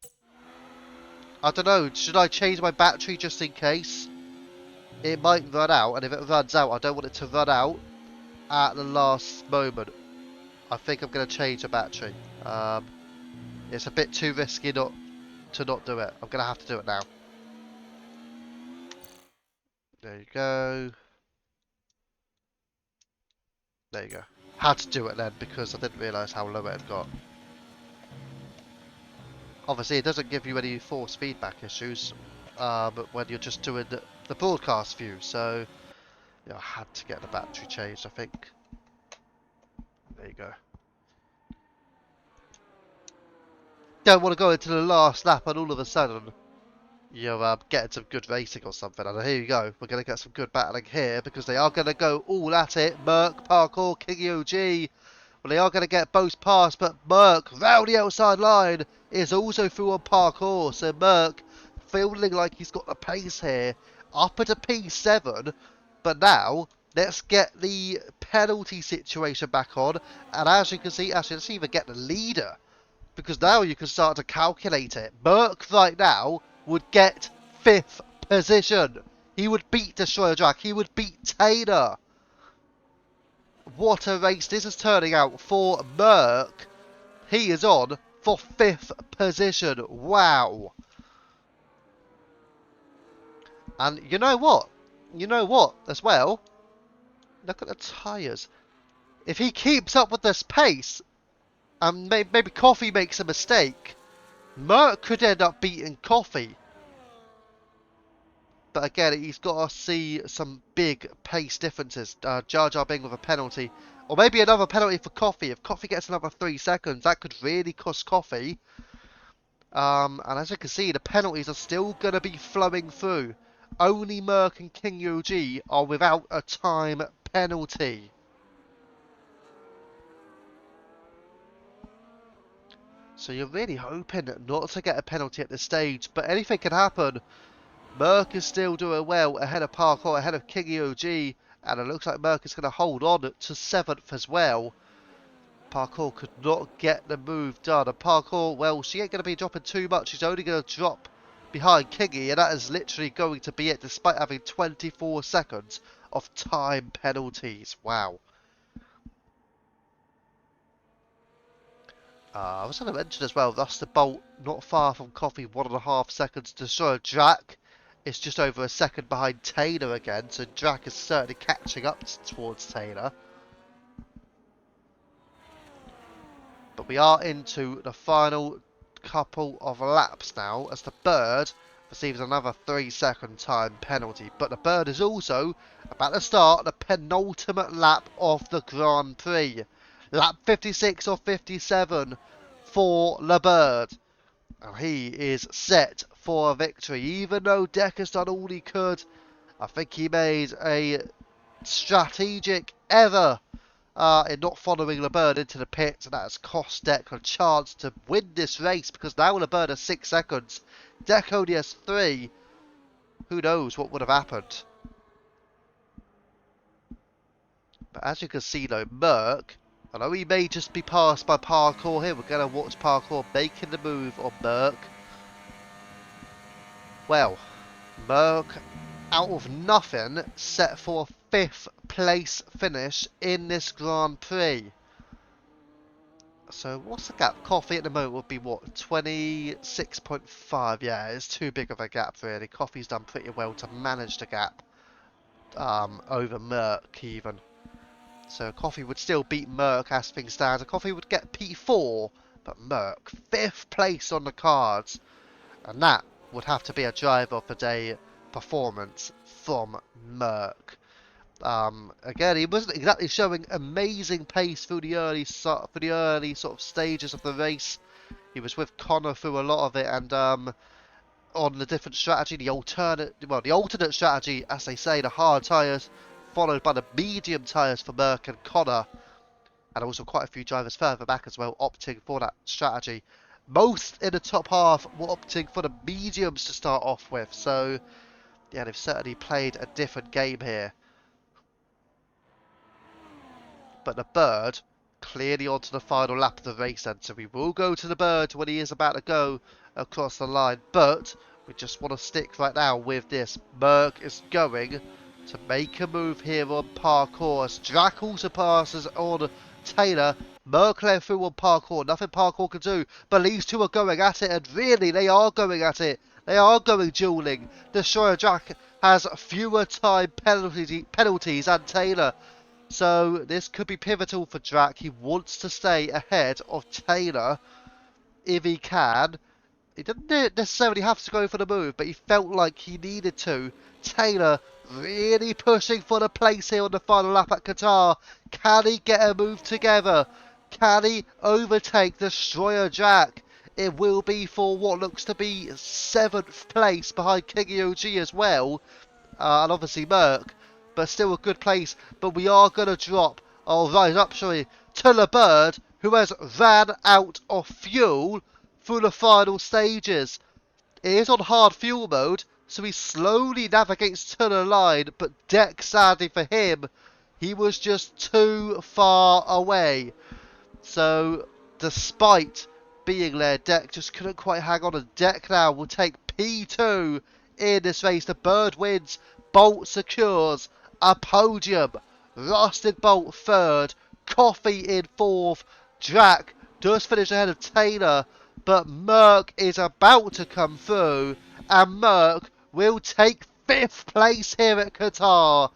I don't know, should I change my battery just in case? It might run out, and if it runs out, I don't want it to run out at the last moment. I think I'm going to change the battery. It's a bit too risky to not do it. I'm going to have to do it now. There you go. There you go. Had to do it then because I didn't realise how low it had got. Obviously, it doesn't give you any force feedback issues when you're just doing the broadcast view. So, yeah, I had to get the battery changed, I think. There you go. Don't want to go into the last lap and all of a sudden you're getting some good racing or something. And here you go. We're going to get some good battling here because they are going to go all at it. Merc, Parkour, Kingy OG. Well, they are going to get both past, but Merc, round the outside line, is also through on Parkour. So Merc, feeling like he's got the pace here, up at a P7. But now, let's get the penalty situation back on. And as you can see, actually, let's even get the leader. Because now you can start to calculate it. Merc right now would get 5th position. He would beat Destroyer Drac. He would beat Taylor. What a race this is turning out for Merc. He is on for 5th position. Wow. And you know what? You know what as well? Look at the tyres. If he keeps up with this pace, and maybe Coffee makes a mistake, Merck could end up beating Coffee. But again, he's got to see some big pace differences. Jar Jar Bing with a penalty. Or maybe another penalty for Coffee. If Coffee gets another 3 seconds, that could really cost Coffee. And as you can see, the penalties are still going to be flowing through. Only Merck and King UG are without a time penalty. So you're really hoping not to get a penalty at this stage, but anything can happen. Merck is still doing well ahead of Parkour, ahead of King EOG, and it looks like Merck is going to hold on to 7th as well. Parkour could not get the move done, and Parkour, well, she ain't going to be dropping too much. She's only going to drop behind Kingy, and that is literally going to be it, despite having 24 seconds of time penalties. Wow. I was going to mention as well, that's the Bolt not far from Coffee, 1.5 seconds to show Drac. It's just over a second behind Taylor again, so Drac is certainly catching up towards Taylor. But we are into the final couple of laps now, as the Bird receives another 3-second time penalty. But the Bird is also about to start the penultimate lap of the Grand Prix. Lap 56 or 57 for the Bird. And he is set for a victory. Even though Deck has done all he could, I think he made a strategic error in not following LeBird into the pit, and that has cost Deck a chance to win this race, because now LeBird has 6 seconds, Deck only has 3. Who knows what would have happened. But as you can see though, Merck, although he may just be passed by Parkour here, we're going to watch Parkour making the move on Merck. Well, Merck, out of nothing, set for a 5th place finish in this Grand Prix. So what's the gap? Coffee at the moment would be what, 26.5? Yeah, it's too big of a gap really. Coffee's done pretty well to manage the gap over Merck even. So Coffee would still beat Merck as things stand. And Coffee would get P4, but Merck, 5th place on the cards. And that would have to be a driver of the day performance from Merck. Again, he wasn't exactly showing amazing pace through the early sort of stages of the race. He was with Connor through a lot of it, and on the different strategy, the alternate strategy, as they say, the hard tyres, followed by the medium tyres for Merck and Connor, and also quite a few drivers further back as well opting for that strategy. Most in the top half were opting for the mediums to start off with, so yeah, they've certainly played a different game here. But the Bird clearly onto the final lap of the race then, so we will go to the Bird when he is about to go across the line, but we just want to stick right now with this. Merck is going to make a move here on Parkour as Drac also passes on Taylor. Merck left through on Parkour, nothing Parkour can do, but these two are going at it, and really they are going at it. They are going dueling. Destroyer Drac has fewer time penalties than Taylor. So this could be pivotal for Drac. He wants to stay ahead of Taylor if he can. He didn't necessarily have to go for the move, but he felt like he needed to. Taylor really pushing for the place here on the final lap at Qatar. Can he get a move together? Can he overtake Destroyer Drac? It will be for what looks to be 7th place behind King OG as well. And obviously Merck. But still a good place. But we are going to drop, or rise up, sorry, to the Bird, who has ran out of fuel through the final stages. It is on hard fuel mode, so he slowly navigates to the line, but Deck, sadly for him, he was just too far away. So, despite being there, Deck just couldn't quite hang on, and Deck now will take P2 in this race. The Bird wins, Bolt secures a podium. Rusted Bolt 3rd, Coffee in 4th, Drac does finish ahead of Taylor, but Merck is about to come through, and Merck will take 5th place here at Qatar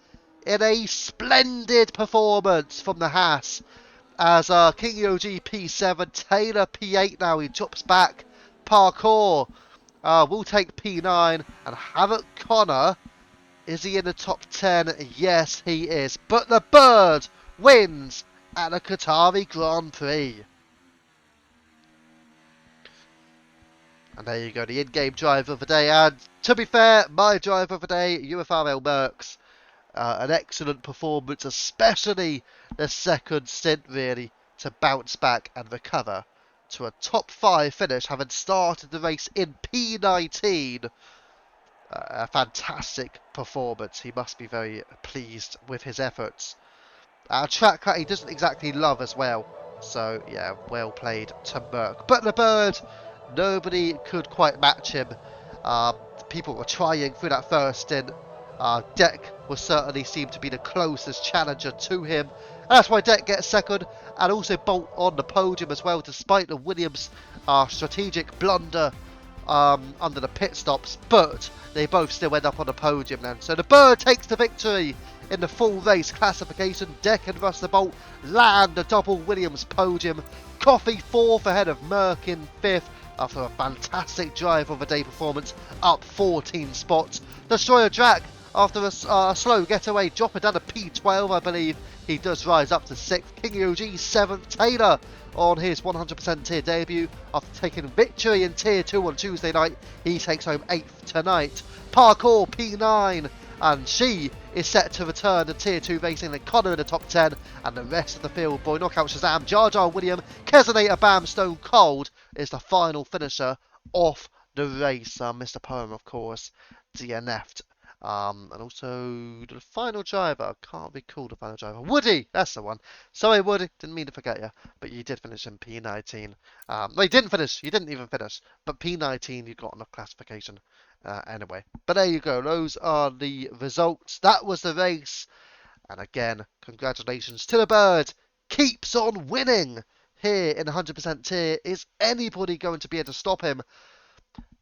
in a splendid performance from the Haas. As King OG P7, Taylor P8 now, he drops back. Parkour will take P9, and Havoc Connor, is he in the top 10? Yes, he is. But the Bird wins at the Qatari Grand Prix. And there you go, the in-game driver of the day. And to be fair, my driver of the day, UFRL Mercs. An excellent performance, especially the second stint, really, to bounce back and recover to a top 5 finish, having started the race in P19. A fantastic performance. He must be very pleased with his efforts. A track that he doesn't exactly love as well. So, yeah, well played to Merck. But the Bird, nobody could quite match him. People were trying through that first stint. Deck will certainly seem to be the closest challenger to him. And that's why Deck gets second, and also Bolt on the podium as well, despite the Williams strategic blunder under the pit stops. But they both still end up on the podium then. So the Bird takes the victory in the full race classification. Deck and Russell Bolt land the double Williams podium. Coffee 4th ahead of Merck in 5th. After a fantastic drive of a day performance, up 14 spots. Destroyer Drac, after a slow getaway, dropping down to P12, I believe. He does rise up to 6th. King OG 7th. Taylor on his 100% tier debut. After taking victory in tier 2 on Tuesday night, he takes home 8th tonight. Parkour P9. And she is set to return to Tier 2 racing, and Connor in the top 10, and the rest of the field, Boy Knockout Shazam, Jar Jar William, Kesonator Bam, Stone Cold is the final finisher off the race. Mr. Poem, of course, DNF'd. And also the final driver, can't recall the final driver, Woody, that's the one. Sorry Woody, didn't mean to forget you, but you did finish in P19. No, you didn't finish, you didn't even finish, but P19 you got on the classification. Anyway, but there you go. Those are the results. That was the race. And again, congratulations to the Bird. Keeps on winning here in 100% tier. Is anybody going to be able to stop him?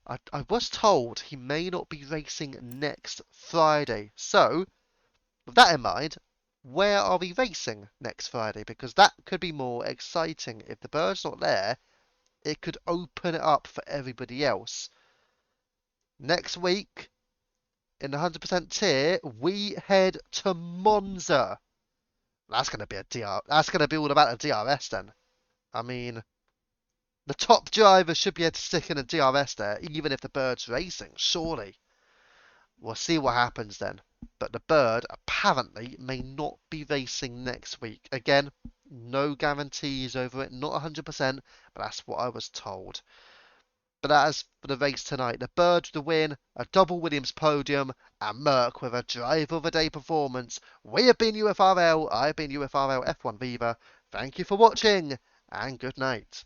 I was told he may not be racing next Friday. So, with that in mind, where are we racing next Friday? Because that could be more exciting. If the Bird's not there, it could open it up for everybody else. Next week, in the 100% tier, we head to Monza. That's going to be a DR. That's going to be all about a DRS then. I mean, the top driver should be able to stick in a DRS there, even if the Bird's racing, surely. We'll see what happens then. But the Bird apparently may not be racing next week. Again, no guarantees over it, not 100%, but that's what I was told. But as for the race tonight, the Bird with the win, a double Williams podium, and Merck with a driver of the day performance. We have been UFRL, I've been UFRL F1 Viva. Thank you for watching, and good night.